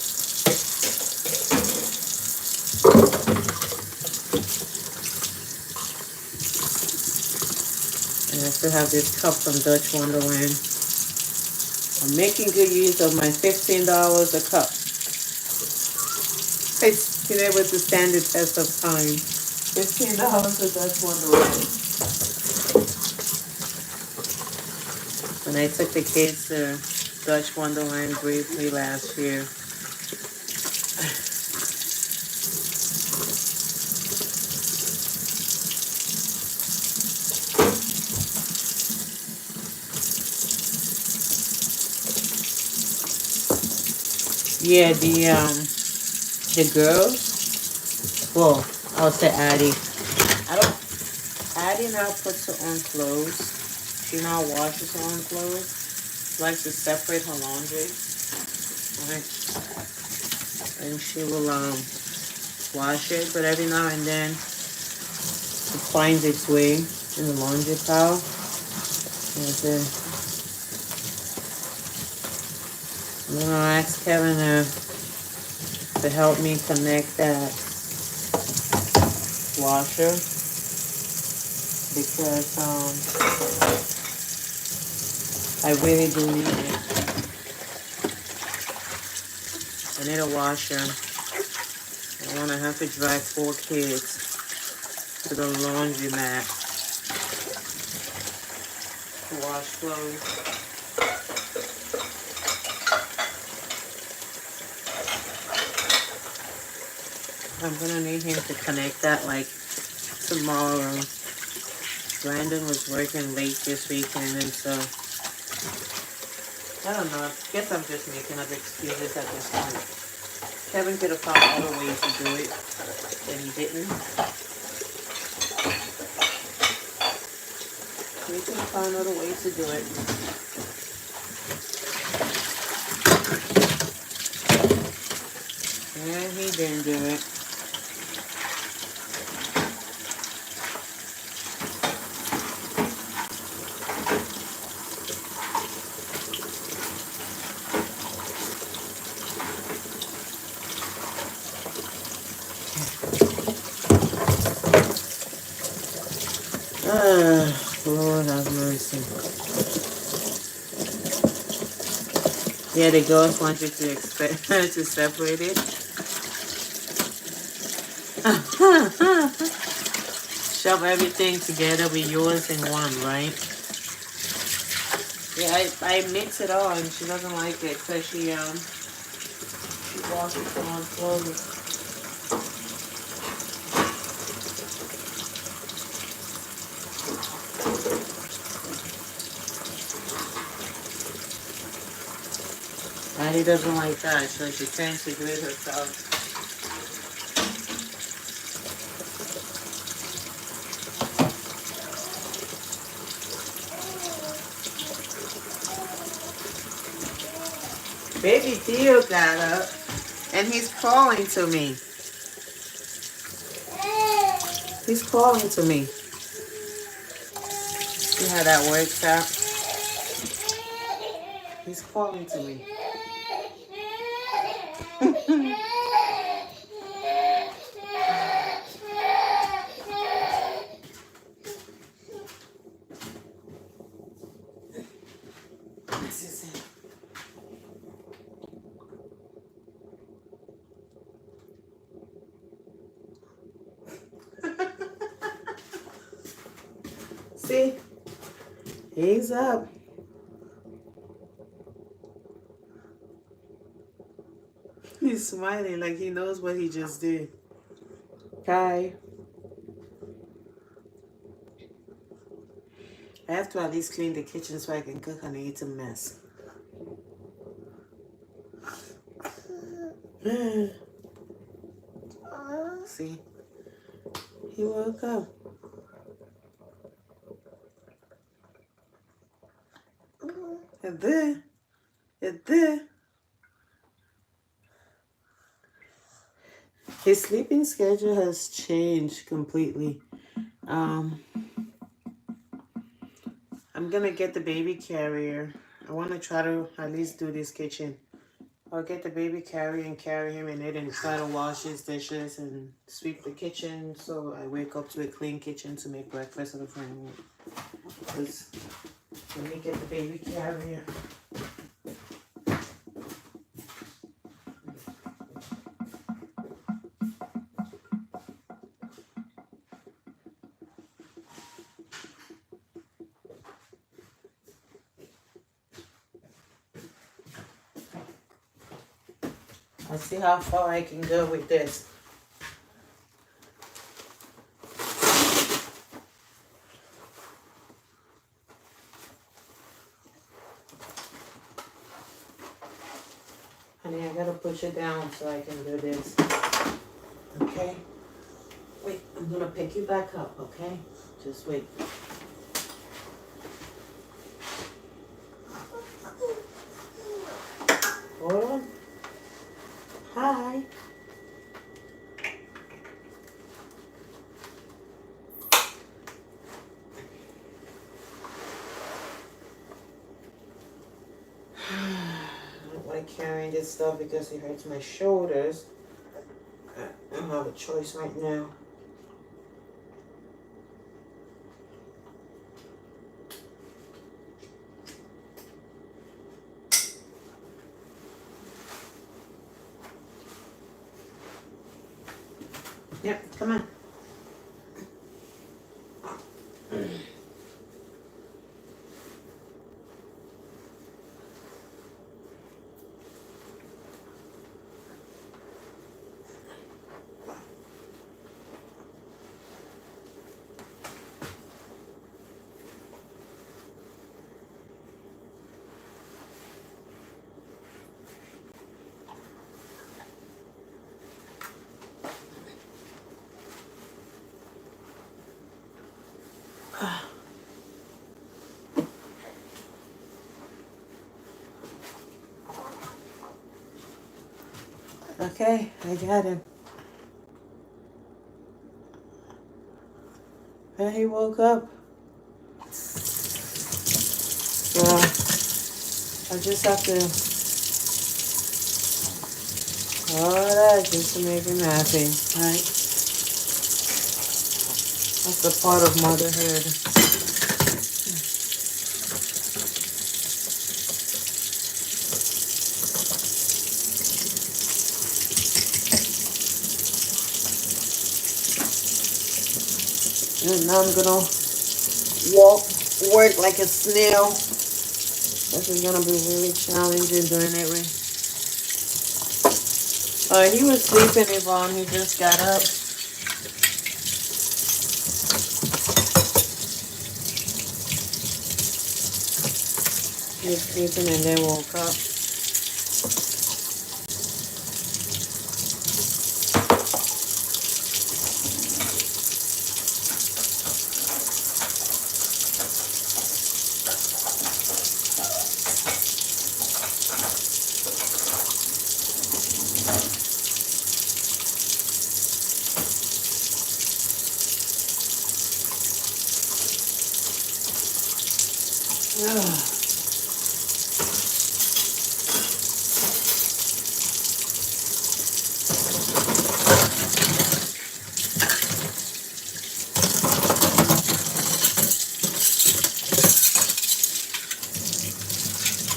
And I still have this cup from Dutch Wonderland. I'm making good use of my $15 a cup. It's been able to stand the test of time. $15 at Dutch Wonderland. When I took the kids to Dutch Wonderland briefly last year, yeah, the girls, well, I'll say Addie. Addie now puts her own clothes. She now washes her own clothes. She likes to separate her laundry. Right? And she will wash it, but every now and then it finds its way in the laundry pile. I'm gonna ask Kevin to help me connect that washer because I really do need it. I need a washer. I don't want to have to drag 4 kids to the laundromat to wash clothes. I'm gonna need him to connect that like tomorrow. Brandon was working late this weekend, and so I don't know. I guess I'm just making up excuses at this point. Kevin could have found other ways to do it, and he didn't. We could have found other ways to do it. And he didn't do it. Lord have mercy. Yeah, the girls want you to expect to separate it. Shove everything together with yours in one, right? Yeah, I mix it all, and she doesn't like it, so she washes it on slowly. And he doesn't like that, so she tends to do it herself. Baby Theo got up, and he's calling to me. He's calling to me. See how that works out? He's calling to me. This is it. See? He's up. He's smiling like he knows what he just did. Kai. I have to at least clean the kitchen so I can cook, and it's a mess. See? He woke up. And then, his sleeping schedule has changed completely. I'm gonna get the baby carrier. I want to try to at least do this kitchen. I'll get the baby carrier and carry him in it and try to wash his dishes and sweep the kitchen so I wake up to a clean kitchen to make breakfast for the family. Because let me get the baby carrier. I'll see how far I can go with this. Honey, I gotta push it down so I can do this. Okay? Wait, I'm gonna pick you back up, okay? Just wait. Hold on. Hi. I don't like carrying this stuff because it hurts my shoulders. I don't have a choice right now. Yep, come on. Okay, I got him. And he woke up. So I just have to all that just to make him happy, right? That's the part of motherhood. And now I'm gonna work like a snail This is gonna be really challenging doing it. He was sleeping, Yvonne. He just got up. He was sleeping and then woke up.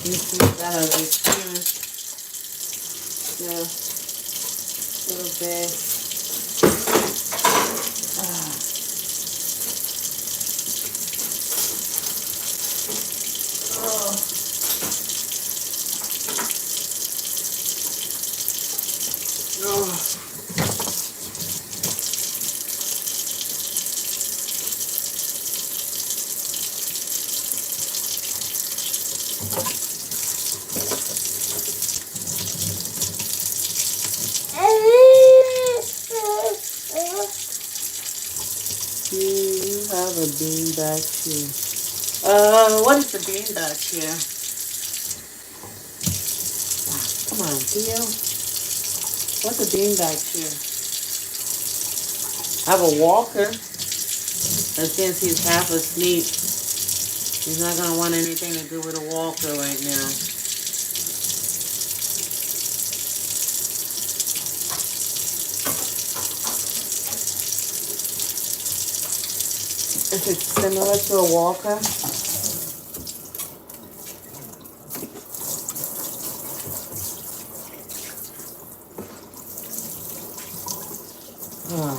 You see that as experience. Yeah, little bit. Oh. Oh. You have a beanbag chair. What is the beanbag chair? Come on, Theo. What's a beanbag chair? I have a walker. And since he's half asleep, he's not gonna want anything to do with a walker right now. Is it similar to a walker? Oh.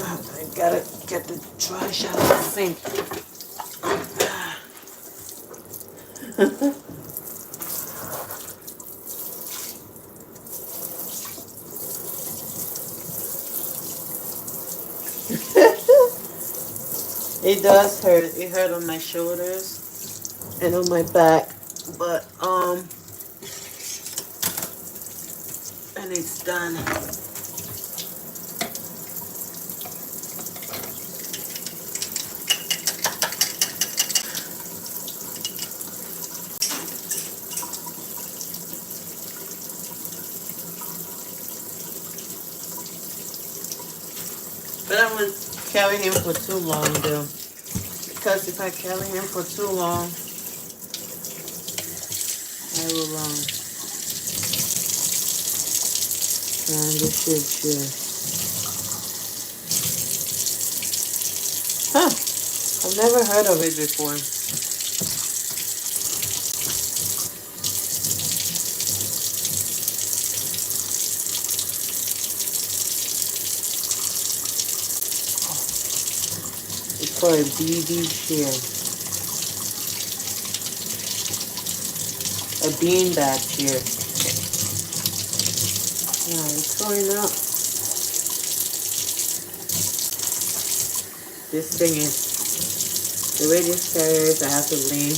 I gotta get the trash out of the sink. It does hurt. It hurt on my shoulders and on my back, but and it's done. But I won't carry him for too long, though. Because if I carry him for too long, I will this shit. Huh. I've never heard of it before. It's called a BB chair. A beanbag chair. Yeah, it's going up. This thing is, the way this chair is, I have to lean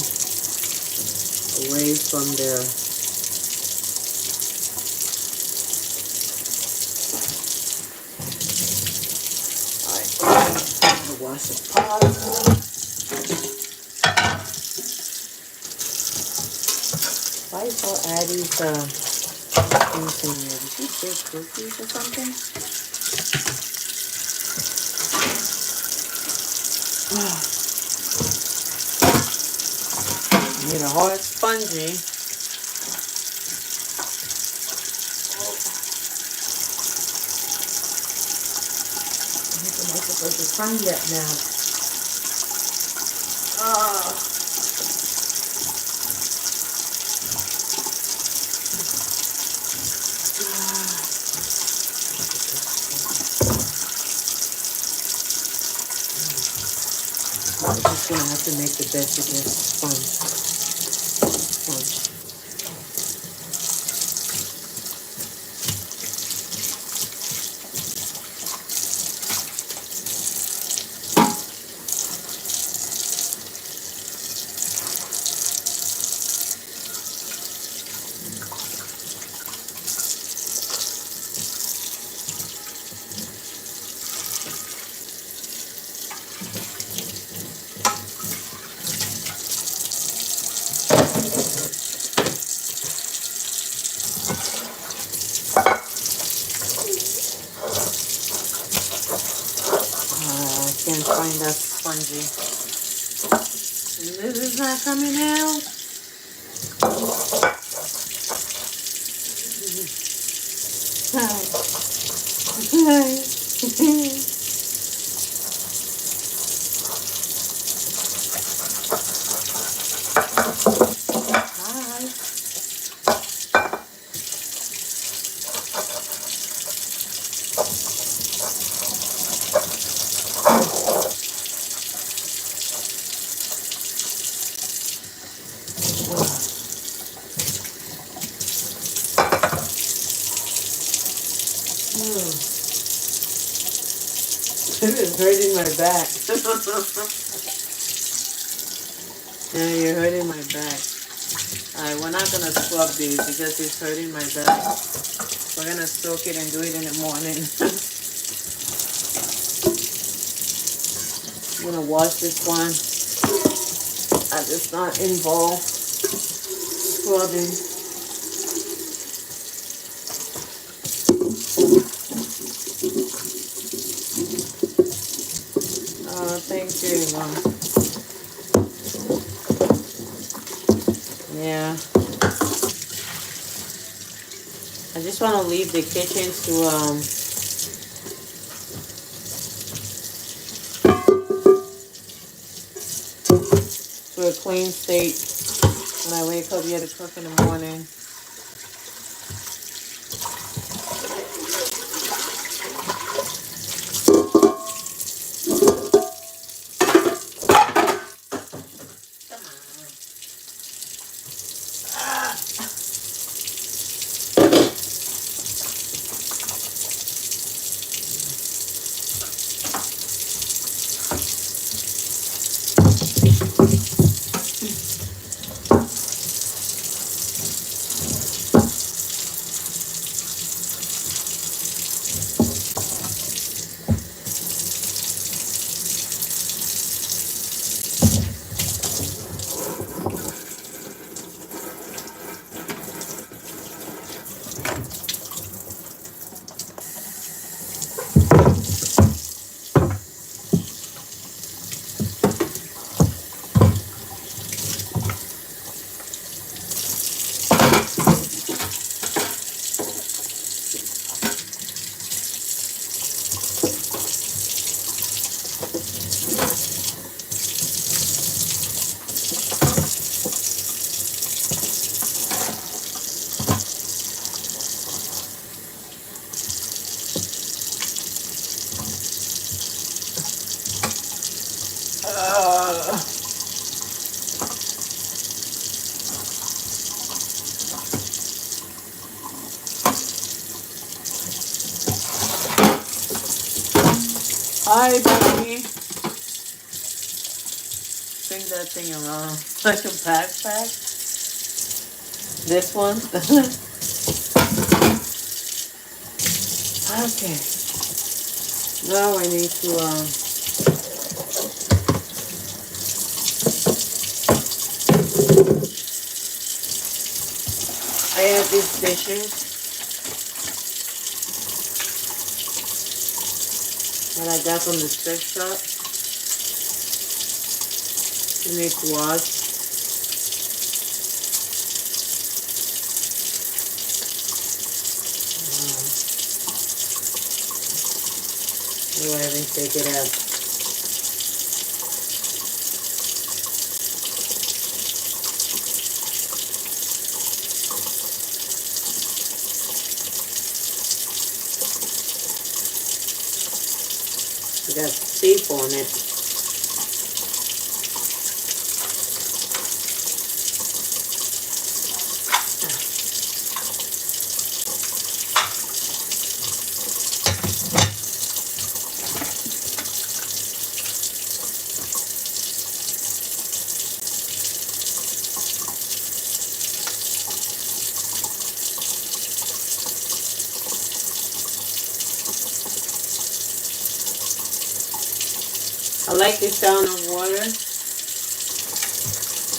away from the wash the pot. Why is all Addie's things in here? Did she bake cookies or something? Need a hard spongy. I'm supposed to find that now. I'm just gonna have to make the best of this sponge. I can't find that spongy. This is not coming out. Hi. It is hurting my back. Yeah, you're hurting my back. Alright, we're not gonna scrub these because it's hurting my back. We're gonna soak it and do it in the morning. I'm gonna wash this one. I just not involved scrubbing. Thank you, Mom. Yeah. I just want to leave the kitchen to a clean state when I wake up here to cook in the morning. Hi, baby. Bring that thing around like a backpack. This one. Okay. Now I need to I have these dishes that I got from the thrift shop. You need to wash. Go ahead and take it out. We got tape on it. I like the sound of water,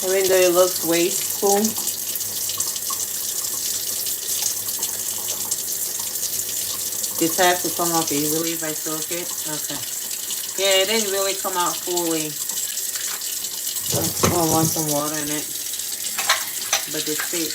even though it looks wasteful. This has to come off easily if I soak it. Okay. Yeah, it didn't really come out fully. I want some water in it, but it's thick.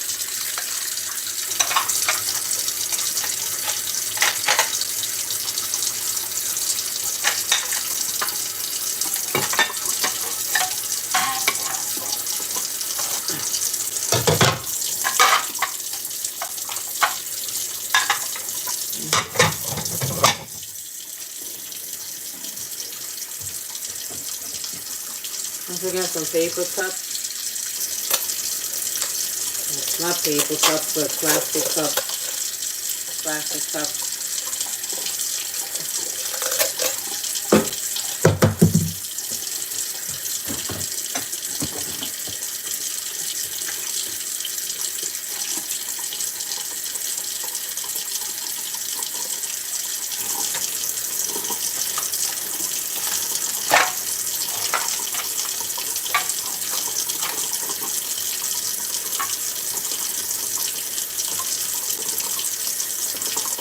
Don't forget some paper cups. Not paper cups, but plastic cups. Plastic cups.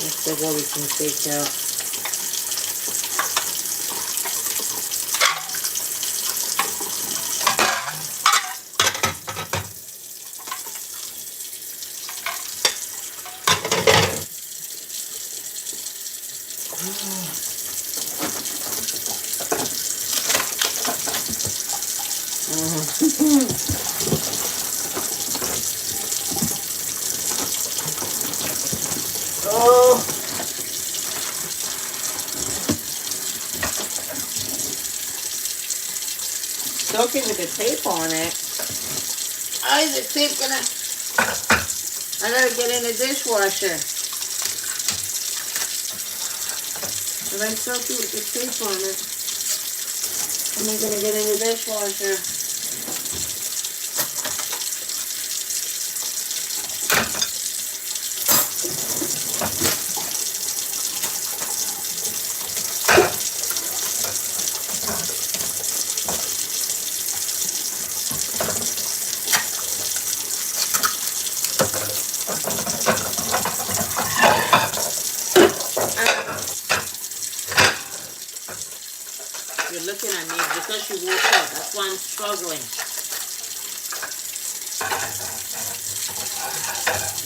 Let's see what we can take out. Oh, soak it with the tape on it. How is the tape gonna? I gotta get in the dishwasher. If I soak it with the tape on it, how am I gonna get in the dishwasher? You're looking at me because you woke up. That's why I'm struggling.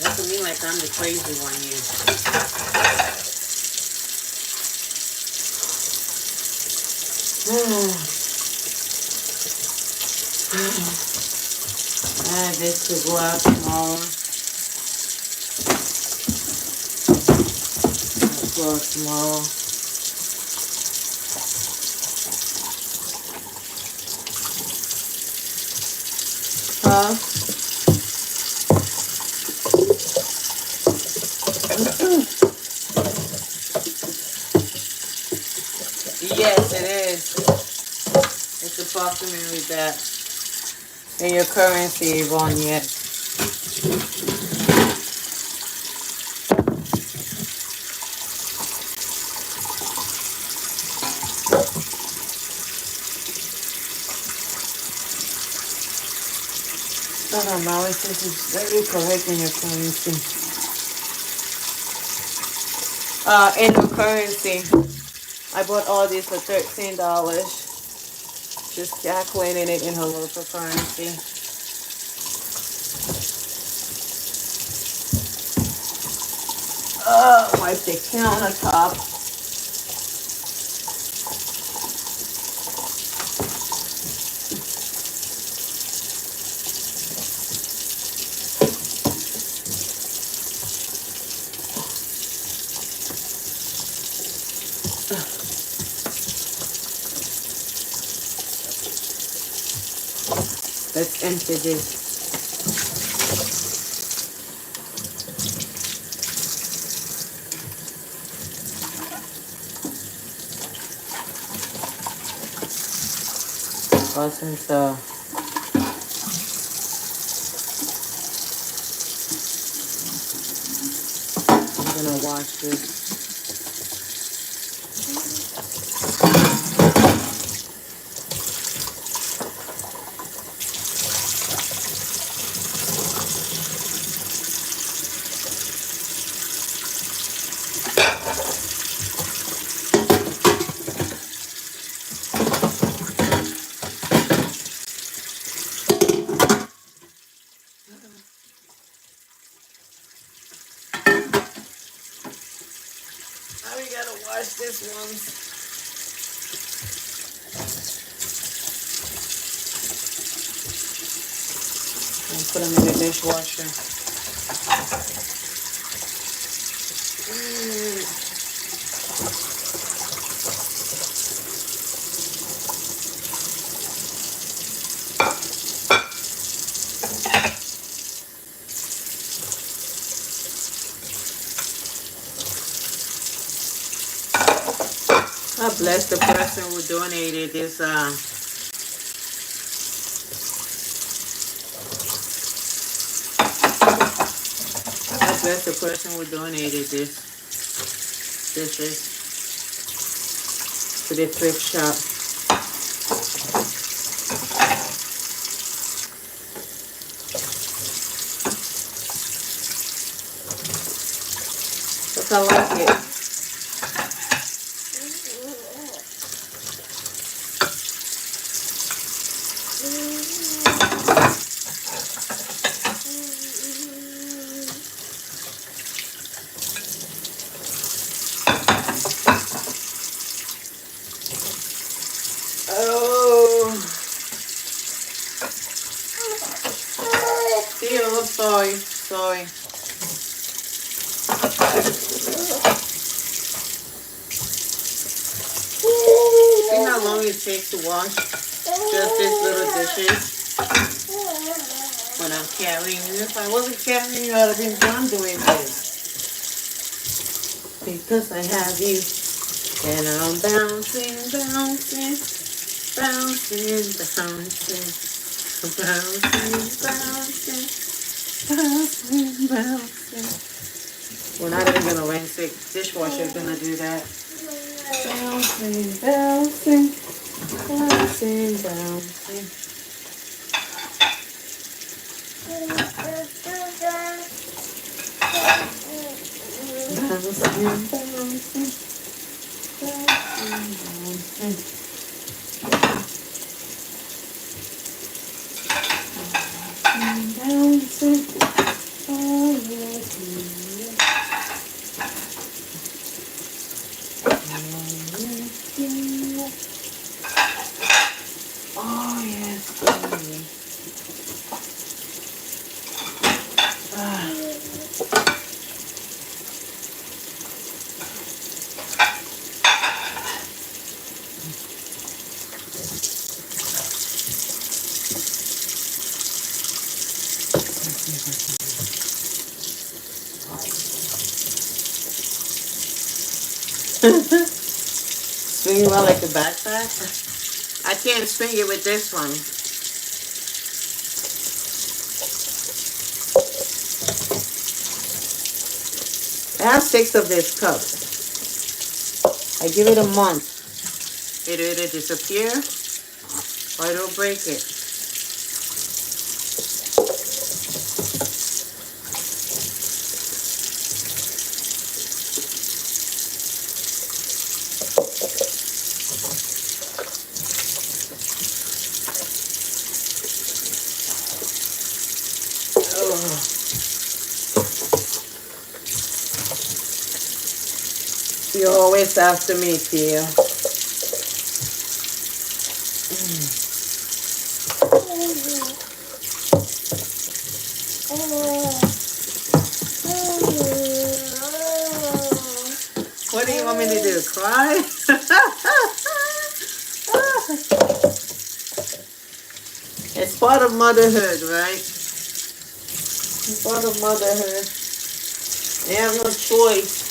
Look at me like I'm the crazy one here. This could go out tomorrow. Let's go out tomorrow. Huh? Yes, it is. It's approximately that. And your currency, Yvonne, yes. That analysis is very correct in your currency. In your currency, I bought all these for $13. Just calculating it in her local currency. Wipe the countertop. Let's empty this. Since I'm gonna wash this. Now we gotta wash this one and put them in the dishwasher. God bless the person who donated this. God bless the person who donated this. This is to the thrift shop. But I like it. Oh, still sorry. See how long it takes to wash just these little dishes when I'm carrying you. If I wasn't carrying you, I'd have been done doing this. Because I have you, and I'm bouncing, bouncing, bouncing, bouncing, bouncing, bouncing, bouncing, bouncing. We're not even gonna rinse it. Dishwasher's gonna do that. Bouncing, bouncing, bouncing, bouncing. Bouncing, bouncing, bouncing, bouncing, bouncing. Oh yes, baby. Swing around like a backpack. I can't swing it with this one. I have 6 of this cup. I give it a month. It'll either disappear or it'll break it. You're always after me, Tia. What do you want me to do? Cry? It's part of motherhood, right? It's part of motherhood. They have no choice.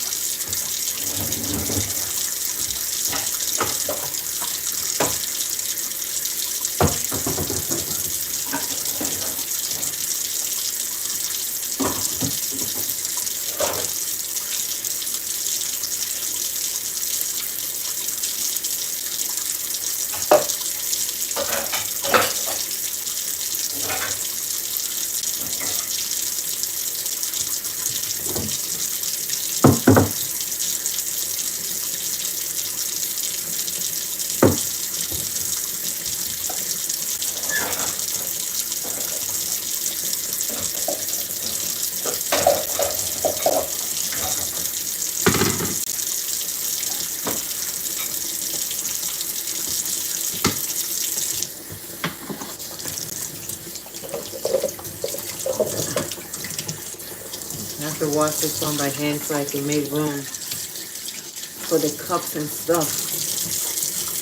I have to wash this one by hand so I can make room for the cups and stuff.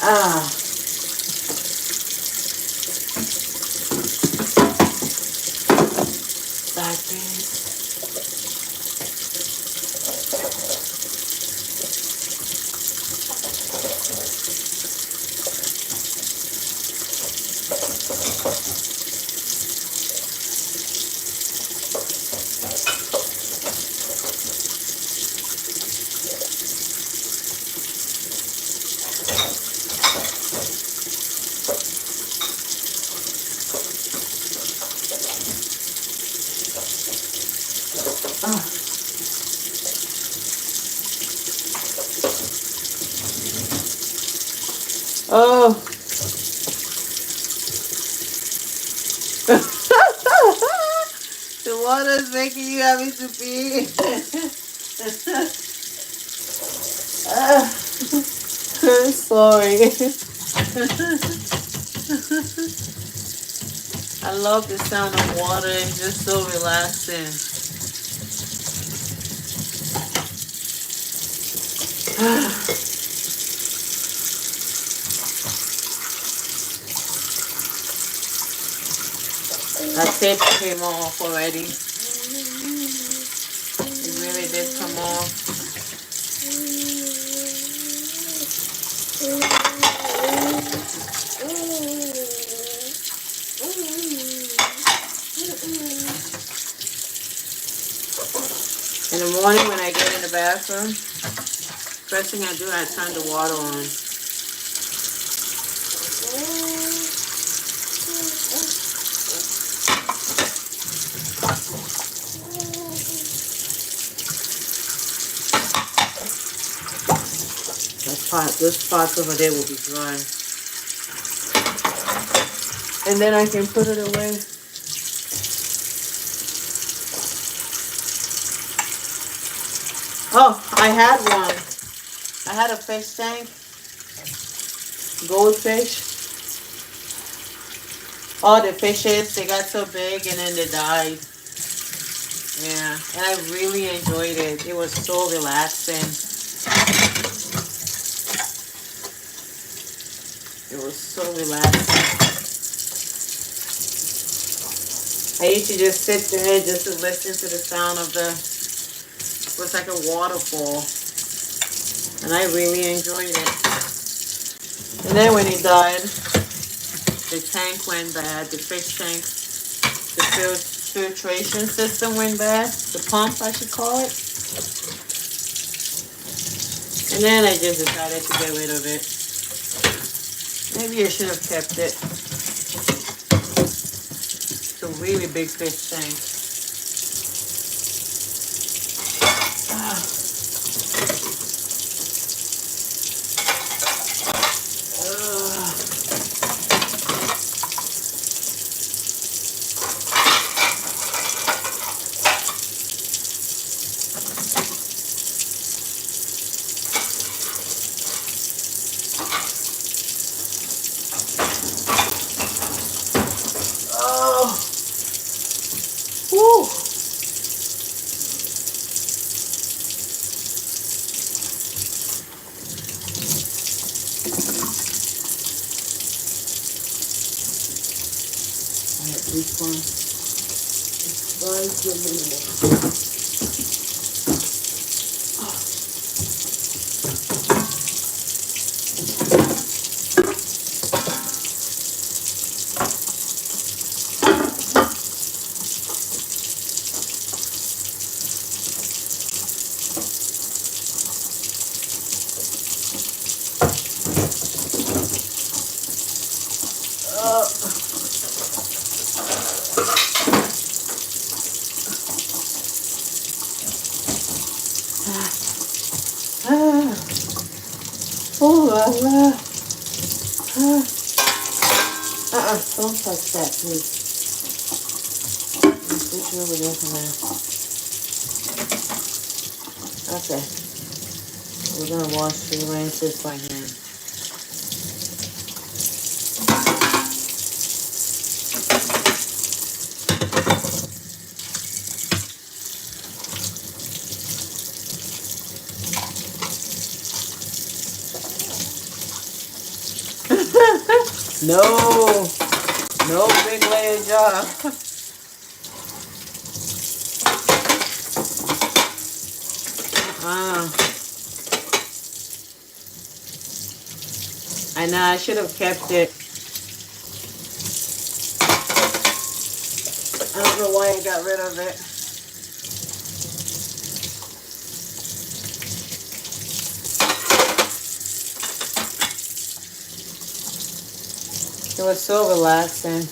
Ah, like this. Ah. Oh. The water is making you happy to pee. Ah, sorry. I love the sound of water. It's just so relaxing. That tape came off already. It really did come off. In the morning when I get in the bathroom, first thing I do, I turn the water on. Those spots over there will be dry. And then I can put it away. Oh, I had one. I had a fish tank. Goldfish. All the fishes, they got so big and then they died. Yeah, and I really enjoyed it. It was so relaxing. It was so relaxing. I used to just sit there just to listen to the sound of the, it was like a waterfall. And I really enjoyed it. And then when he died, the tank went bad, the fish tank, the filtration system went bad, the pump I should call it. And then I just decided to get rid of it. Maybe I should have kept it. It's a really big fish tank. Alright, this one is the minimum. Oh la la. Don't touch that, please. Put you over there for now. Okay. We're gonna wash the rinse this by hand. No big layer job. I know I should have kept it. I don't know why I got rid of it. It was so relaxing.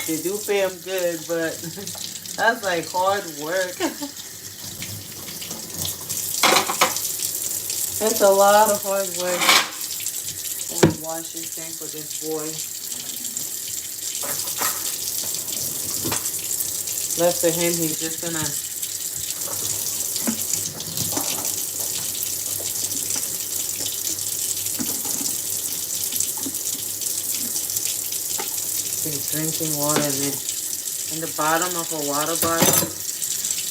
They do pay them good, but that's like hard work. It's a lot of hard work. I'm gonna wash this thing for this boy. Left for him, he's just gonna be drinking water in it. And the bottom of a water bottle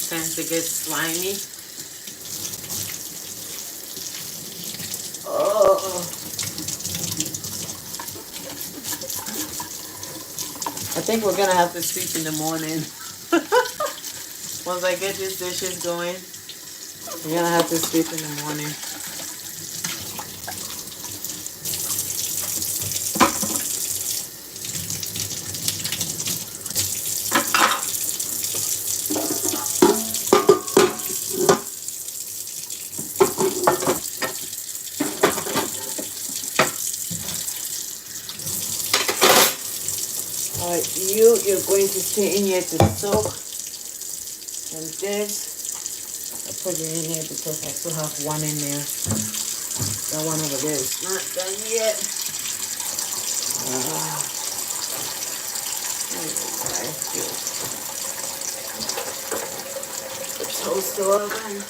tends to get slimy. Oh, I think we're gonna have to sweep in the morning. Once I get these dishes going, we're gonna have to sweep in the morning. Alright, you're going to stay in here to soak. And this, I put it in here because I still have one in there. That one over there is not done yet. The toaster oven.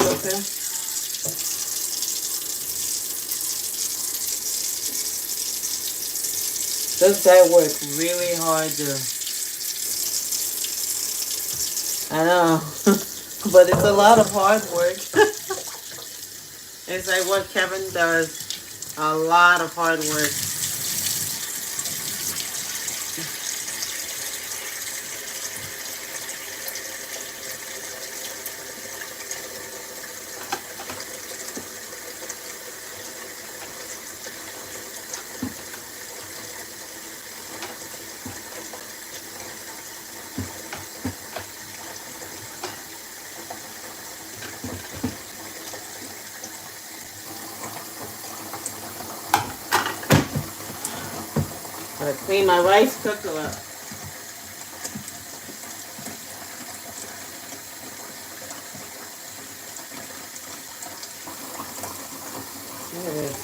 Okay. This guy worked really hard to, I know, but it's a lot of hard work. It's like what Kevin does, a lot of hard work. Gotta clean my rice cooker up. There it is.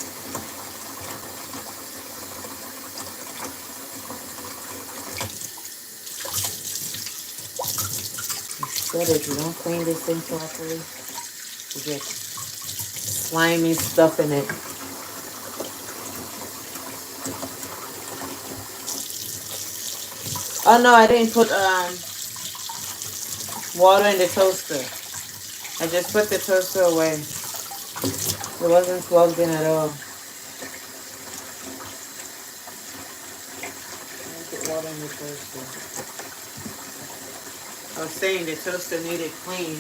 But if you don't clean this thing properly, you get slimy stuff in it. Oh no, I didn't put water in the toaster. I just put the toaster away. It wasn't plugged in at all. I didn't put water in the toaster. I was saying the toaster needed clean.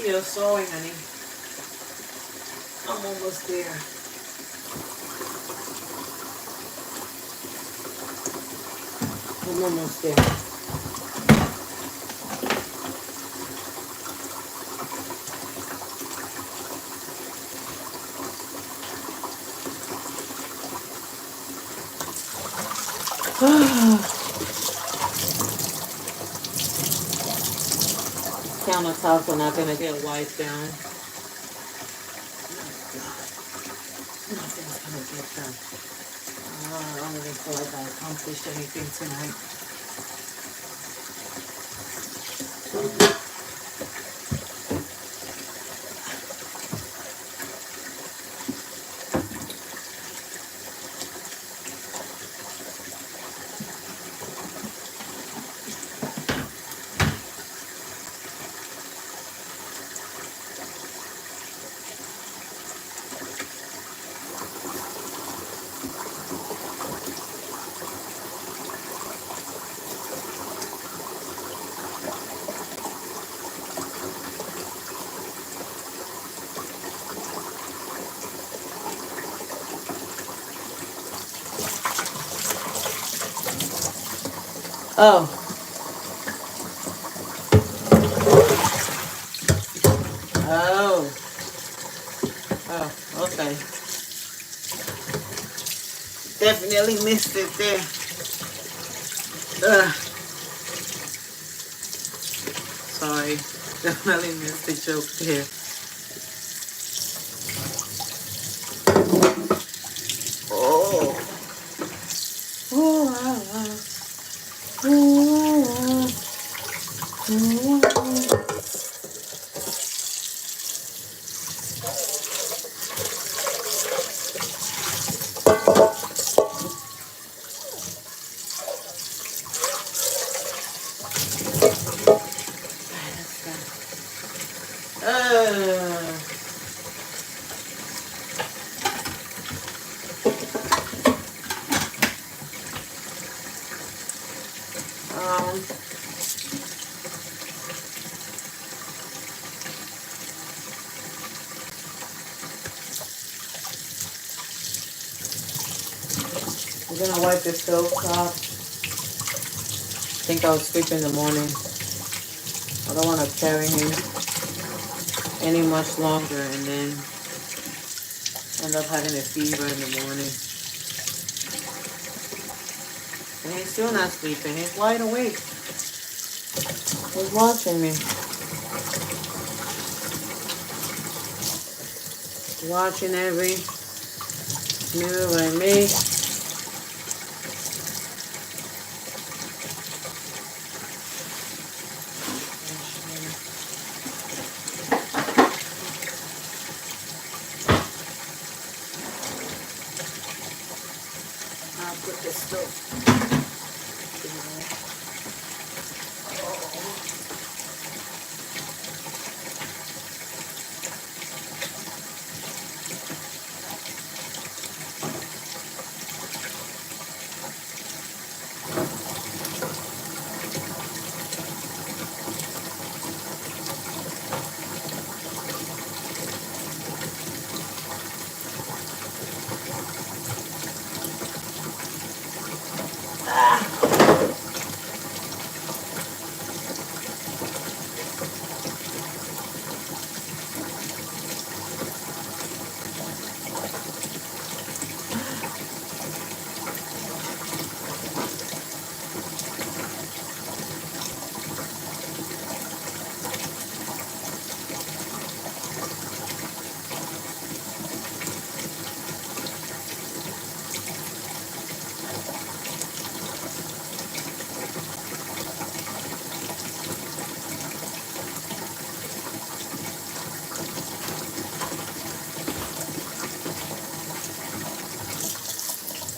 You're sewing, honey. I'm almost there. I'm almost there. Countertops are not gonna get wiped down. Nothing's gonna get done. I don't even feel like I accomplished anything tonight. Oh. Oh. Oh, okay. Definitely missed it there. Ugh. Sorry. Definitely missed the joke there. Oh. I'm gonna wipe the stove top. I think I'll sleep in the morning. I don't want to carry him any much longer and then end up having a fever in the morning. And he's still not sleeping. He's wide awake. He's watching me. Watching every move I make. I'll put this stove.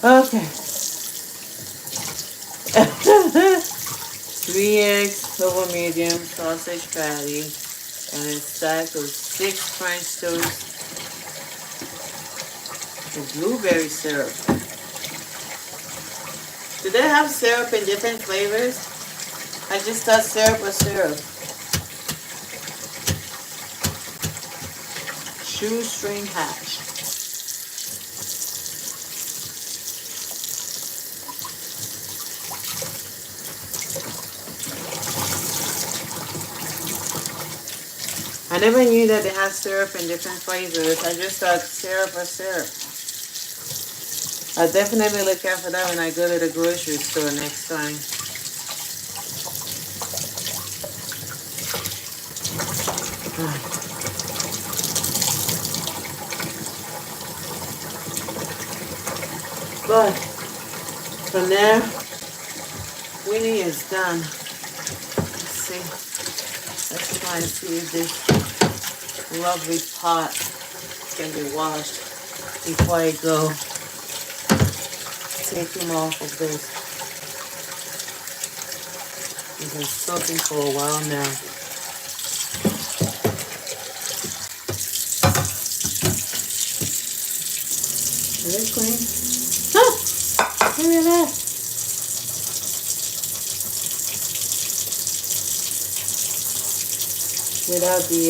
Okay. 3 eggs over medium sausage patty, and it's stacked with 6 French toast with blueberry syrup. Do they have syrup in different flavors? I just thought syrup was syrup. Shoestring hash. I never knew that they had syrup in different flavors. I just thought syrup was syrup. I'll definitely look out for that when I go to the grocery store next time. But from there, Winnie is done. Let's see. Let's try and see if this lovely pot can be washed before I go. Take him off of this. He's been soaking for a while now. Is it clean? Ah! Look at that. Without the,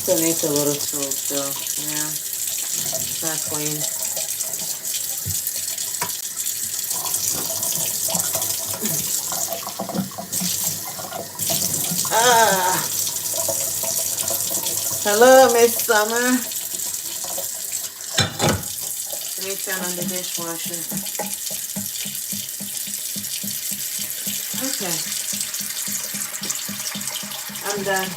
still needs a little soap though. Yeah, it's not clean. Ah! Hello, Miss Summer. Let me turn on the dishwasher. Okay. I'm done.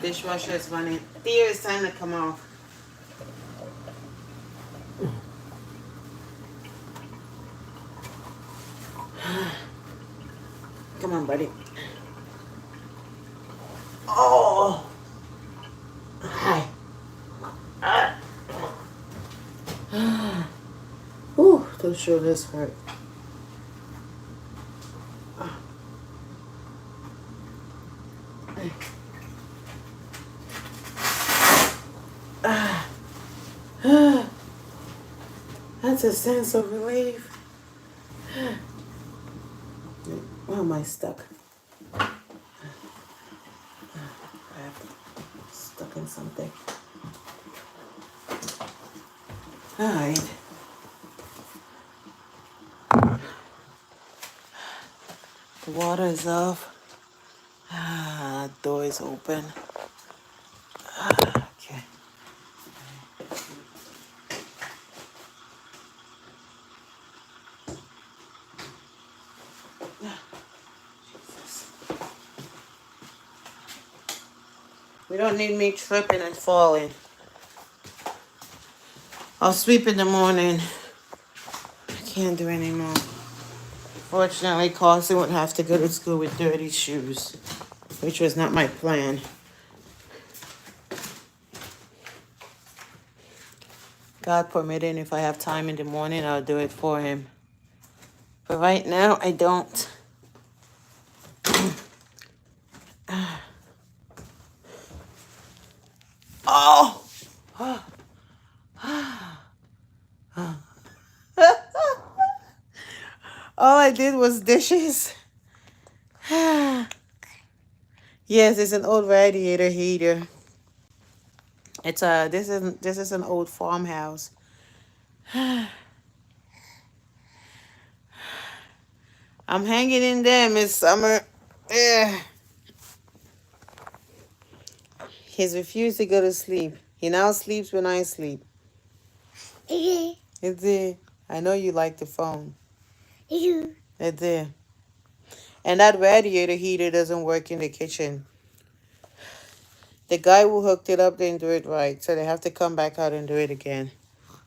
Dishwasher is running. Theo, it's time to come off. Come on, buddy. Oh! Hi. Ooh, those shoulders hurt. That's a sense of relief. Where am I stuck? Stuck in something. Alright. The water is off. Door is open. Okay. We don't need me tripping and falling. I'll sweep in the morning. I can't do anymore. Fortunately, Carson would have to go to school with dirty shoes, which was not my plan. God permitting, if I have time in the morning, I'll do it for him. But right now, I don't. Oh! All I did was dishes. Yes, it's an old radiator heater. It's this is an old farmhouse. I'm hanging in there, Miss Summer. He's refused to go to sleep. He now sleeps when I sleep. It's there. I know you like the phone. It's there. And that radiator heater doesn't work in the kitchen. The guy who hooked it up didn't do it right, so they have to come back out and do it again.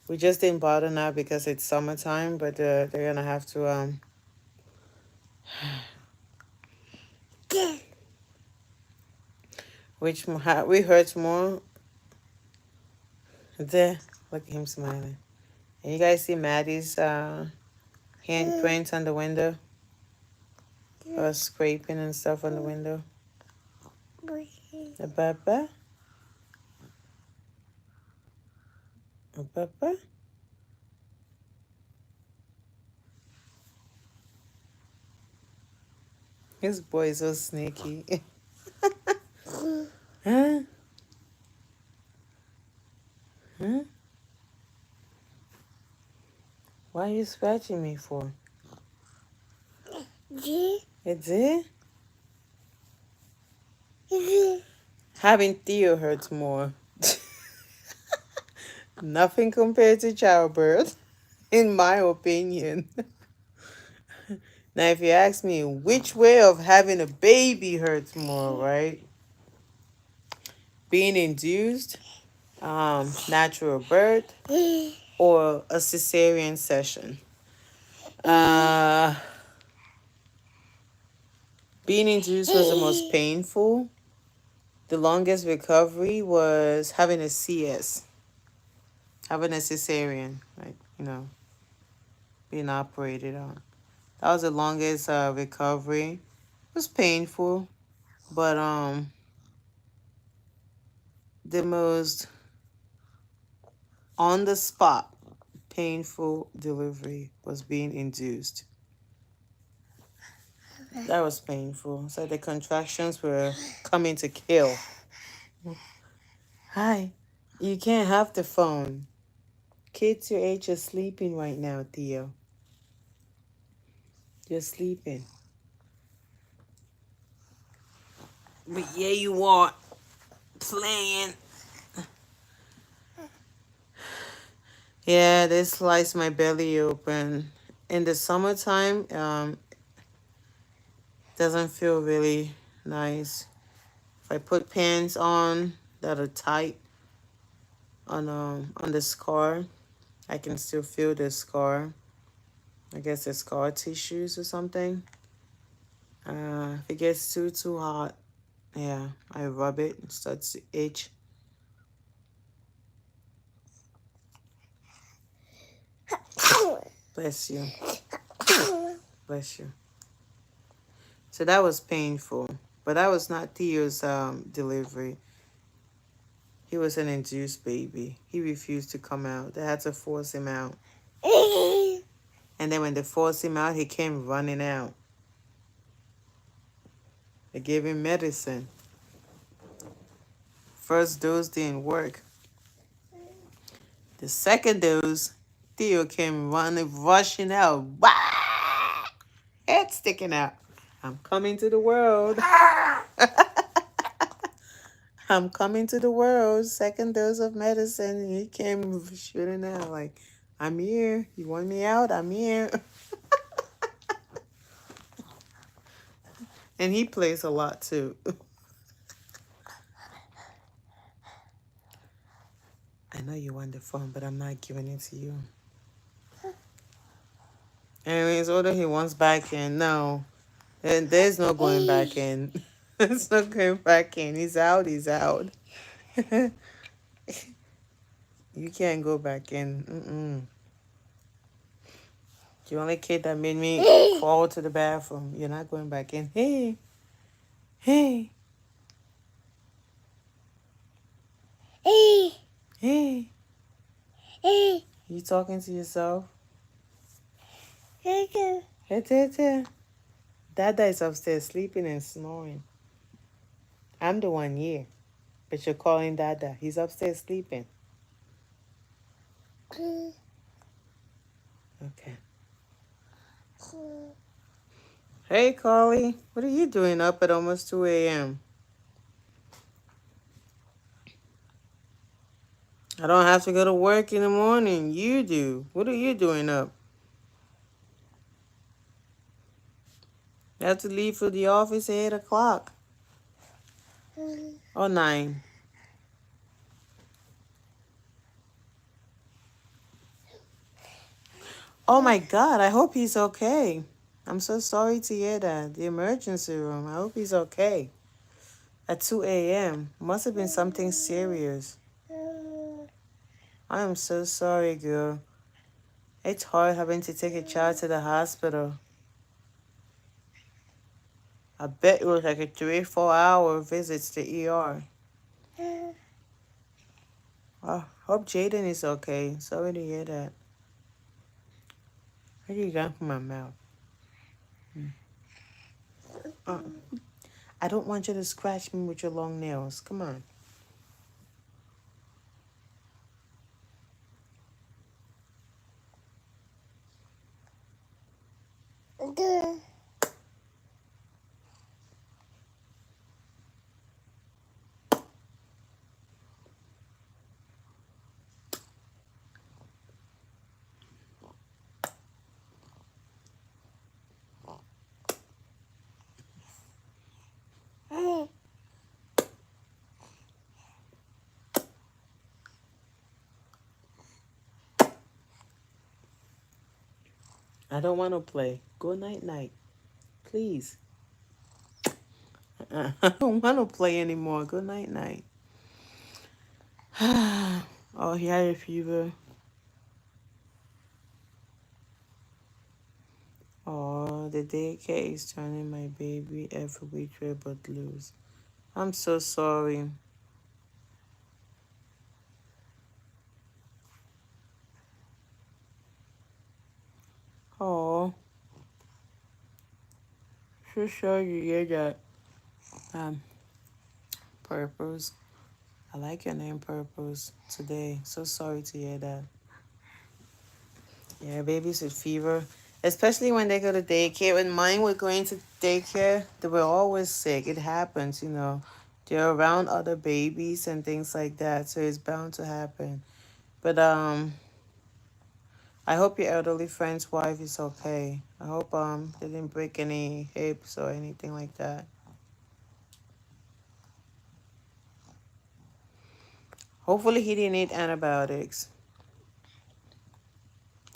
We just didn't bother now because it's summertime, but they're gonna have to We hurts more? There. Look at him smiling. And you guys see Maddie's handprints on the window? Or scraping and stuff on the window? The papa? The papa? This boy is so sneaky. Huh? Huh? Why are you scratching me for? It's it? Having Theo hurts more. Nothing compared to childbirth, in my opinion. Now, if you ask me which way of having a baby hurts more, right? Being induced, natural birth, or a cesarean session. Being induced was the most painful. The longest recovery was having a CS, having a cesarean, like, being operated on. That was the longest recovery. It was painful, but the most on the spot painful delivery was being induced. That was painful. So the contractions were coming to kill. Hi, you can't have the phone. Kids your age are sleeping right now, Theo. You're sleeping. But yeah, you are playing. Yeah, they sliced my belly open. In the summertime, doesn't feel really nice. If I put pants on that are tight on the scar, I can still feel the scar. I guess it's scar tissues or something. If it gets too hot, yeah, I rub it. It starts to itch. Bless you. Bless you. So that was painful. But that was not Theo's delivery. He was an induced baby. He refused to come out. They had to force him out. And then when they forced him out, he came running out. They gave him medicine. First dose didn't work. The second dose, Theo came rushing out. Bah! Head sticking out. I'm coming to the world. I'm coming to the world. Second dose of medicine. And he came shooting out like, I'm here. You want me out? I'm here. And he plays a lot too. I know you want the phone, but I'm not giving it to you. Anyways, although he wants back in, no. There's no going back in. There's no going back in. He's out, he's out. You can't go back in. The only kid that made me fall to the bathroom. You're not going back in. Hey. Hey. Hey. You talking to yourself? Hey. Dada is upstairs sleeping and snoring. I'm the one here. But you're calling Dada. He's upstairs sleeping. Okay. Hey, Carly. What are you doing up at almost 2 a.m.? I don't have to go to work in the morning. You do. What are you doing up? You have to leave for the office at 8 o'clock. Or 9. Oh my God, I hope he's okay. I'm so sorry to hear that. The emergency room. I hope he's okay. At 2 a.m. Must have been something serious. I am so sorry, girl. It's hard having to take a child to the hospital. I bet it was like a 3 or 4 hour visit to the ER. I hope Jaden is okay. Sorry to hear that. Where you got from my mouth? Uh, I don't want you to scratch me with your long nails. Come on. I don't want to play. Go night night, please. I don't want to play anymore. Go night night. Oh, he had a fever. Oh, the daycare is turning my baby every which way but loose. I'm so sorry. Oh, so sorry to hear that. Um, Purpose. I like your name, Purpose, today. So sorry to hear that. Yeah, babies with fever, especially when they go to daycare. When mine were going to daycare, they were always sick. It happens, you know. They're around other babies and things like that, so it's bound to happen. But I hope your elderly friend's wife is okay. I hope they didn't break any hips or anything like that. Hopefully he didn't need antibiotics.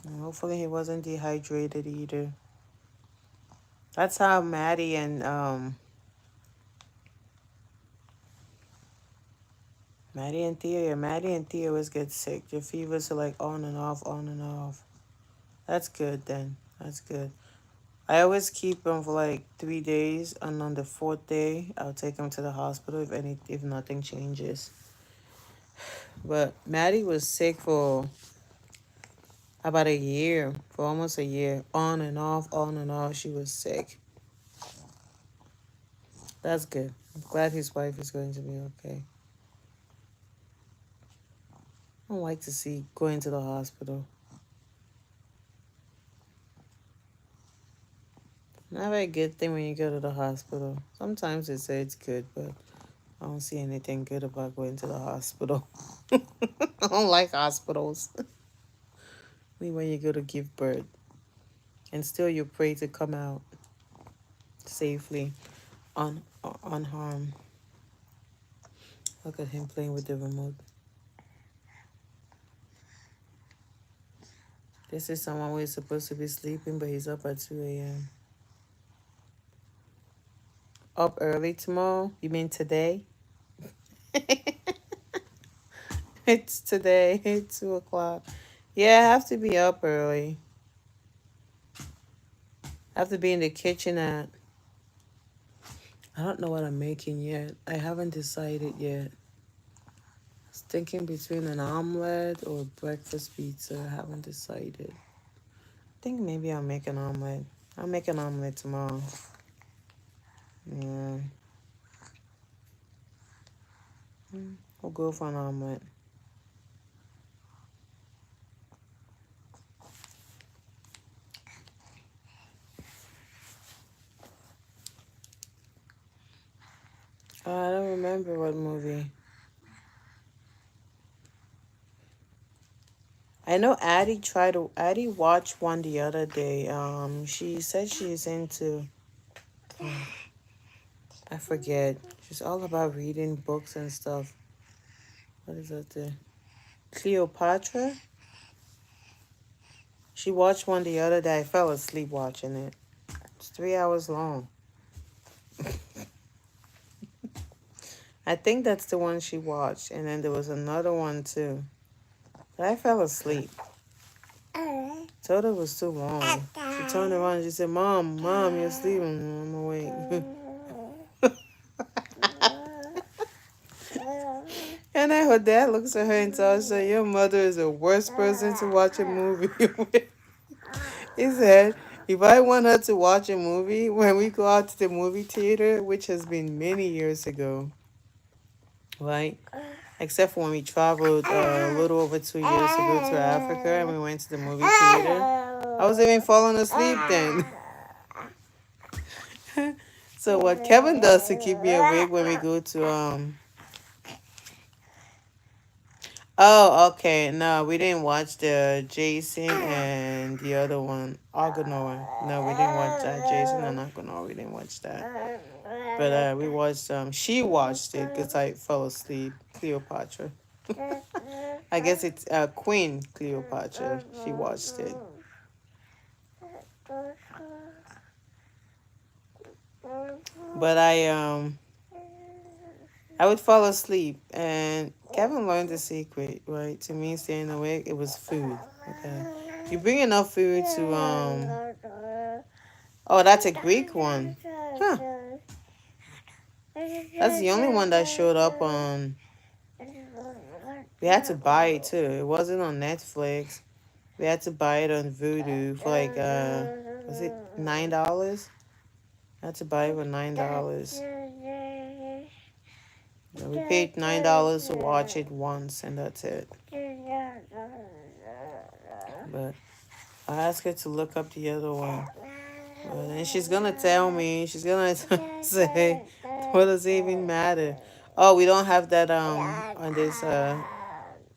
And hopefully he wasn't dehydrated either. That's how Maddie and Thea always get sick. Their fevers are like on and off, on and off. That's good then. That's good. I always keep them for like 3 days, and on the fourth day, I'll take them to the hospital if nothing changes. But Maddie was sick for about a year, for almost a year, on and off, on and off. She was sick. That's good. I'm glad his wife is going to be okay. I don't like to see going to the hospital. Not a good thing when you go to the hospital. Sometimes they say it's good, but I don't see anything good about going to the hospital. I don't like hospitals. Only when you go to give birth. And still you pray to come out safely, unharmed. Look at him playing with the remote. This is someone who is supposed to be sleeping, but he's up at 2 a.m. Up early tomorrow? You mean today? It's today, 2 o'clock. Yeah, I have to be up early. I have to be in the kitchen at. I don't know what I'm making yet. I haven't decided yet. I was thinking between an omelet or breakfast pizza. I haven't decided. I think maybe I'll make an omelet. I'll make an omelet tomorrow. Yeah. We'll go for an omelet. I don't remember what movie. I know Addie watched one the other day. She said she's into, I forget. She's all about reading books and stuff. What is that there? Cleopatra? She watched one the other day. I fell asleep watching it. It's 3 hours long. I think that's the one she watched, and then there was another one too. But I fell asleep. Told her it was too long. She turned around and she said, "Mom, Mom, you're sleeping." I'm awake. And then her dad looks at her and tells her, "Your mother is the worst person to watch a movie with." He said, "If I want her to watch a movie, when we go out to the movie theater, which has been many years ago, right? Except for when we traveled a little over 2 years ago to Africa and we went to the movie theater. I was even falling asleep then." So what Kevin does to keep me awake when we go to oh, okay. No, we didn't watch the Jason and the other one, Argonaut. No, we didn't watch that. Jason and Argonaut. We didn't watch that. But we watched. She watched it because I fell asleep. Cleopatra. I guess it's Queen Cleopatra. She watched it. But I would fall asleep, and Kevin learned the secret. Right, to me staying awake, it was food. Okay, if you bring enough food to Oh, that's a Greek one. Huh. That's the only one that showed up on. We had to buy it too. It wasn't on Netflix. We had to buy it on Voodoo for like was it $9? I had to buy it for $9. Yeah, we paid $9 to watch it once, and that's it. But I asked her to look up the other one. And she's gonna tell me. She's gonna say, "What does it even matter?" Oh, we don't have that on this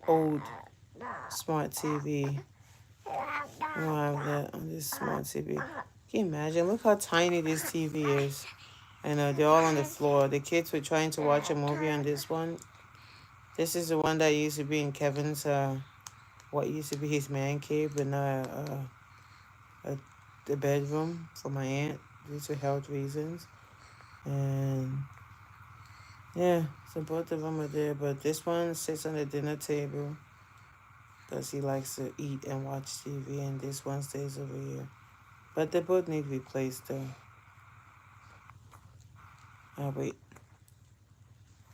old smart TV. We don't have that on this smart TV. Can you imagine? Look how tiny this TV is. And they're all on the floor. The kids were trying to watch a movie on this one. This is the one that used to be in Kevin's what used to be his man cave, but now the bedroom for my aunt due to health reasons. And yeah, so both of them are there, but this one sits on the dinner table because he likes to eat and watch TV, and this one stays over here. But they both need replaced though. Wait,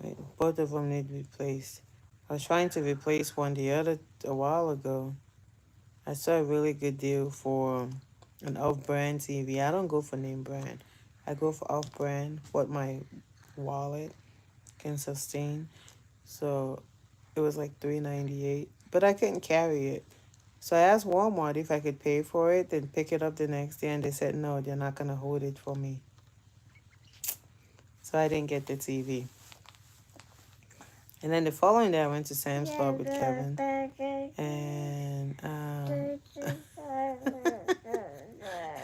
wait, both of them need replaced. I was trying to replace one the other a while ago. I saw a really good deal for an off-brand TV. I don't go for name brand. I go for off-brand, what my wallet can sustain. So it was like $3.98, but I couldn't carry it. So I asked Walmart if I could pay for it, then pick it up the next day, and they said no, they're not gonna hold it for me. So I didn't get the TV. And then the following day, I went to Sam's Club with Kevin, and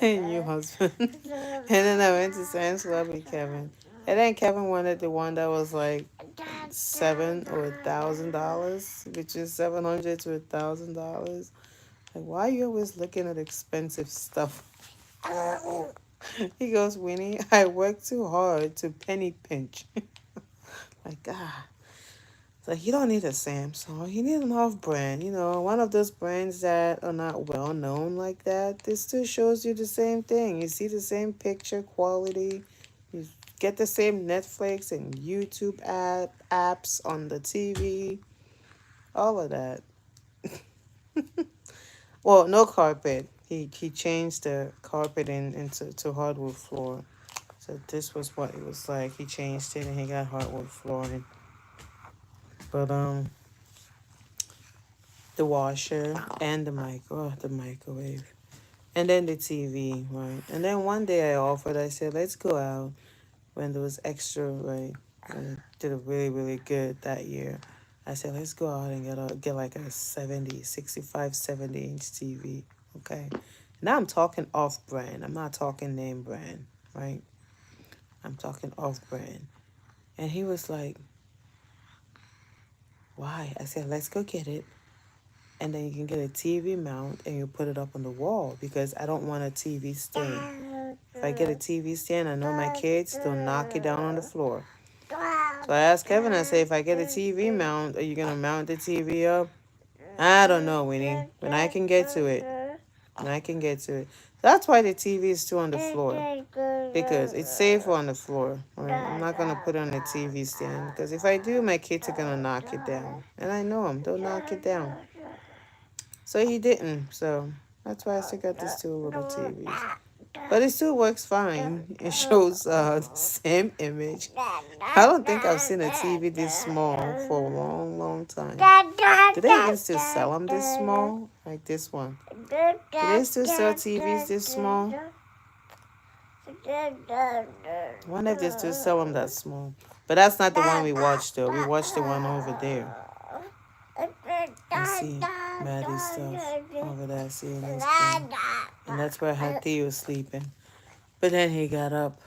and your husband. And then I went to Sam's Club with Kevin, and then Kevin wanted the one that was like $7 or $1,000, which is 700 to $1,000. Like, why are you always looking at expensive stuff? He goes, "Winnie, I work too hard to penny pinch." Like, ah. It's like, you don't need a Samsung. You need an off brand. One of those brands that are not well known like that. This still shows you the same thing. You see the same picture quality. You get the same Netflix and YouTube apps on the TV. All of that. Well, no carpet. He changed the carpet into to hardwood floor. So this was what it was like. He changed it and he got hardwood flooring. But the washer and the microwave, and then the TV, right? And then one day I offered. I said, "Let's go out when there was extra, right? And it did it really really good that year." I said, "Let's go out and get like a 70 inch TV." Okay. Now I'm talking off brand. I'm not talking name brand, right? I'm talking off brand. And he was like, "Why?" I said, "Let's go get it. And then you can get a TV mount and you put it up on the wall because I don't want a TV stand. If I get a TV stand, I know my kids, they'll knock it down on the floor." So I asked Kevin, I said, if I get a TV mount, are you going to mount the TV up? I don't know, Winnie. When I can get to it. When I can get to it. That's why the TV is still on the floor. Because it's safer on the floor. I'm not going to put it on the TV stand. Because if I do, my kids are going to knock it down. And I know them. They'll knock it down. So he didn't. So that's why I still got these two little TVs. But it still works fine. It shows the same image. I don't think I've seen a TV this small for a long, long time. Do they even still sell them this small? Like this one. Do they still sell TVs this small? I wonder if they still sell them that small. But that's not the one we watched though. We watched the one over there. I see Maddie's stuff over there. Seeing his thing. And that's where I had Theo sleeping. But then he got up.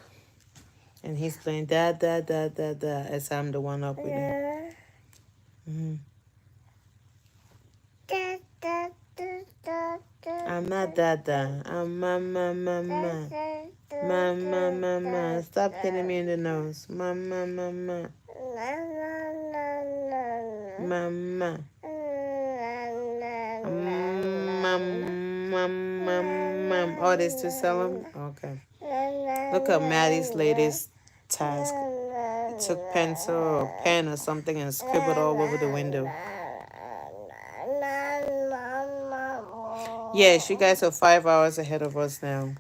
And he's playing dad, dad, dad, dad, dad. As I'm the one up with him. Mm-hmm. I'm not dada. I'm mama, mama. Mama, mama. Stop hitting me in the nose. Mama, mama. Mama. Mama. Oh, they still sell them? Okay. Look at Maddie's latest task. He took pencil or pen or something and scribbled all over the window. Yes, you guys are 5 hours ahead of us now.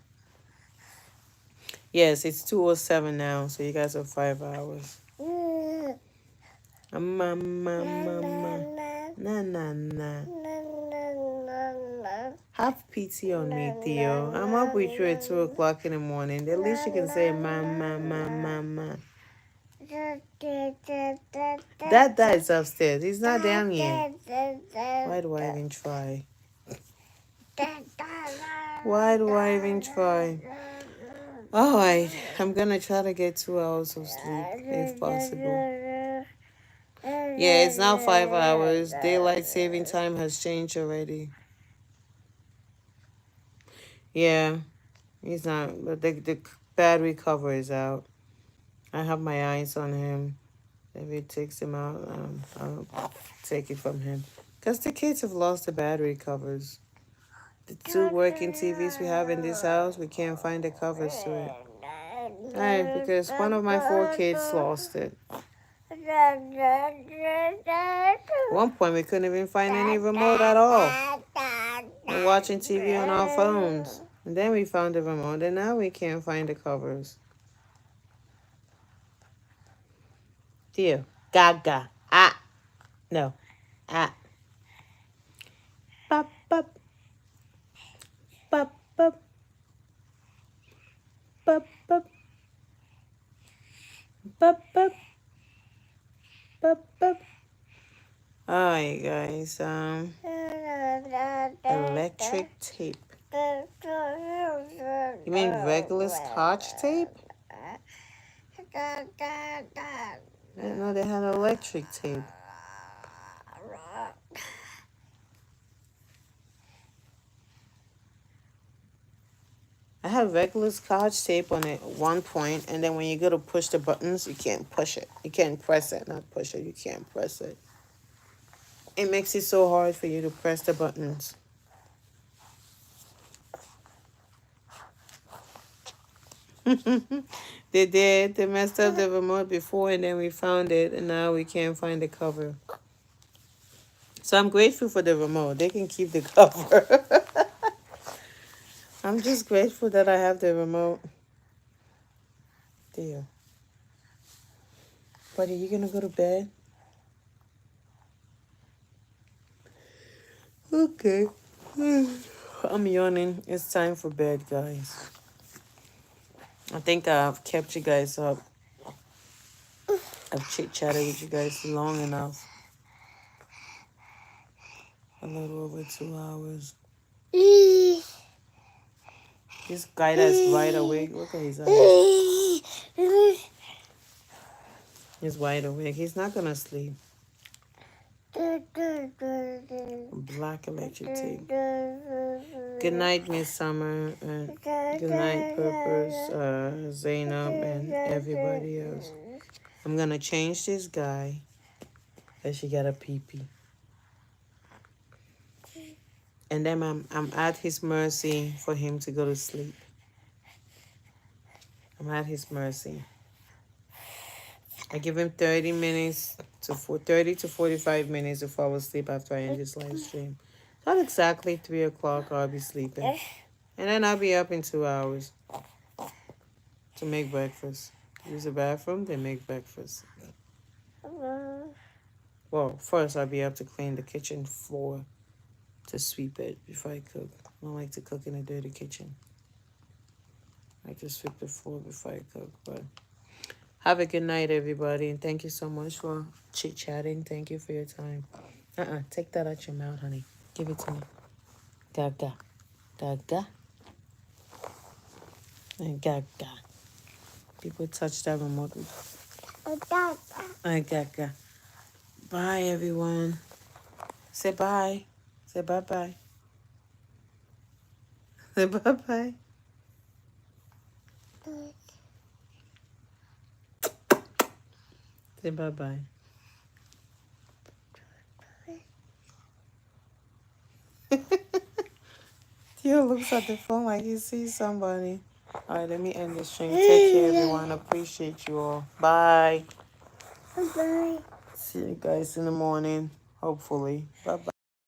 Yes, it's 2:07 now, so you guys are 5 hours. Mama, mama, na na na. Have pity on me, Theo. I'm up with you at 2 o'clock in the morning. The least you can say, mama, mama, mama. Dad is upstairs. He's not down yet. Why do I even try? Why do I even try? Alright, I'm gonna try to get 2 hours of sleep if possible. Yeah, it's now 5 hours. Daylight saving time has changed already. Yeah, he's not, but the battery cover is out. I have my eyes on him. If it takes him out, I'll take it from him. Because the kids have lost the battery covers. The 2 working TVs we have in this house, we can't find the covers to it. Alright, because one of my 4 kids lost it. At one point, we couldn't even find any remote at all. We're watching TV on our phones. And then we found the remote, and now we can't find the covers. Dear, gaga, ah, no, ah. Bop, bop, bop, bop, bop, bop, bop, bop, bop, bop. Alright, guys, electric tape. You mean regular Scotch tape? I didn't know they had electric tape. I have regular Scotch tape on it at one point, and then when you go to push the buttons, you can't push it. You can't press it, not push it. You can't press it. It makes it so hard for you to press the buttons. They did. They messed up the remote before, and then we found it, and now we can't find the cover. So I'm grateful for the remote. They can keep the cover. I'm just grateful that I have the remote. There. Buddy, you gonna go to bed? Okay. I'm yawning. It's time for bed, guys. I think I've kept you guys up. I've chit-chatted with you guys long enough. A little over 2 hours. This guy that's wide awake. Look at his eyes. He's wide awake. He's not gonna sleep. Black electric tape. Good night, Miss Summer. Good night, Purpose, Zainab, and everybody else. I'm gonna change this guy that she got a pee-pee. And then I'm at his mercy for him to go to sleep. I'm at his mercy. I give him 30 minutes to 30 to 45 minutes to fall asleep after I end this live stream. Not exactly 3 o'clock I'll be sleeping. And then I'll be up in 2 hours to make breakfast. Use the bathroom, then make breakfast. Well, first I'll be up to clean the kitchen floor, to sweep it before I cook. I don't like to cook in a dirty kitchen. I like to sweep the floor before I cook. But have a good night, everybody, and thank you so much for chit-chatting. Thank you for your time. Take that out your mouth, honey. Give it to me. Gaga. Gaga. And gaga. People touch that remote. Gaga. Bye, everyone. Say bye. Say bye-bye. Say bye-bye. Say bye-bye. Theo looks at the phone like he sees somebody. All right, let me end this stream. Take care, everyone. Appreciate you all. Bye. Bye. See you guys in the morning, hopefully. Bye-bye.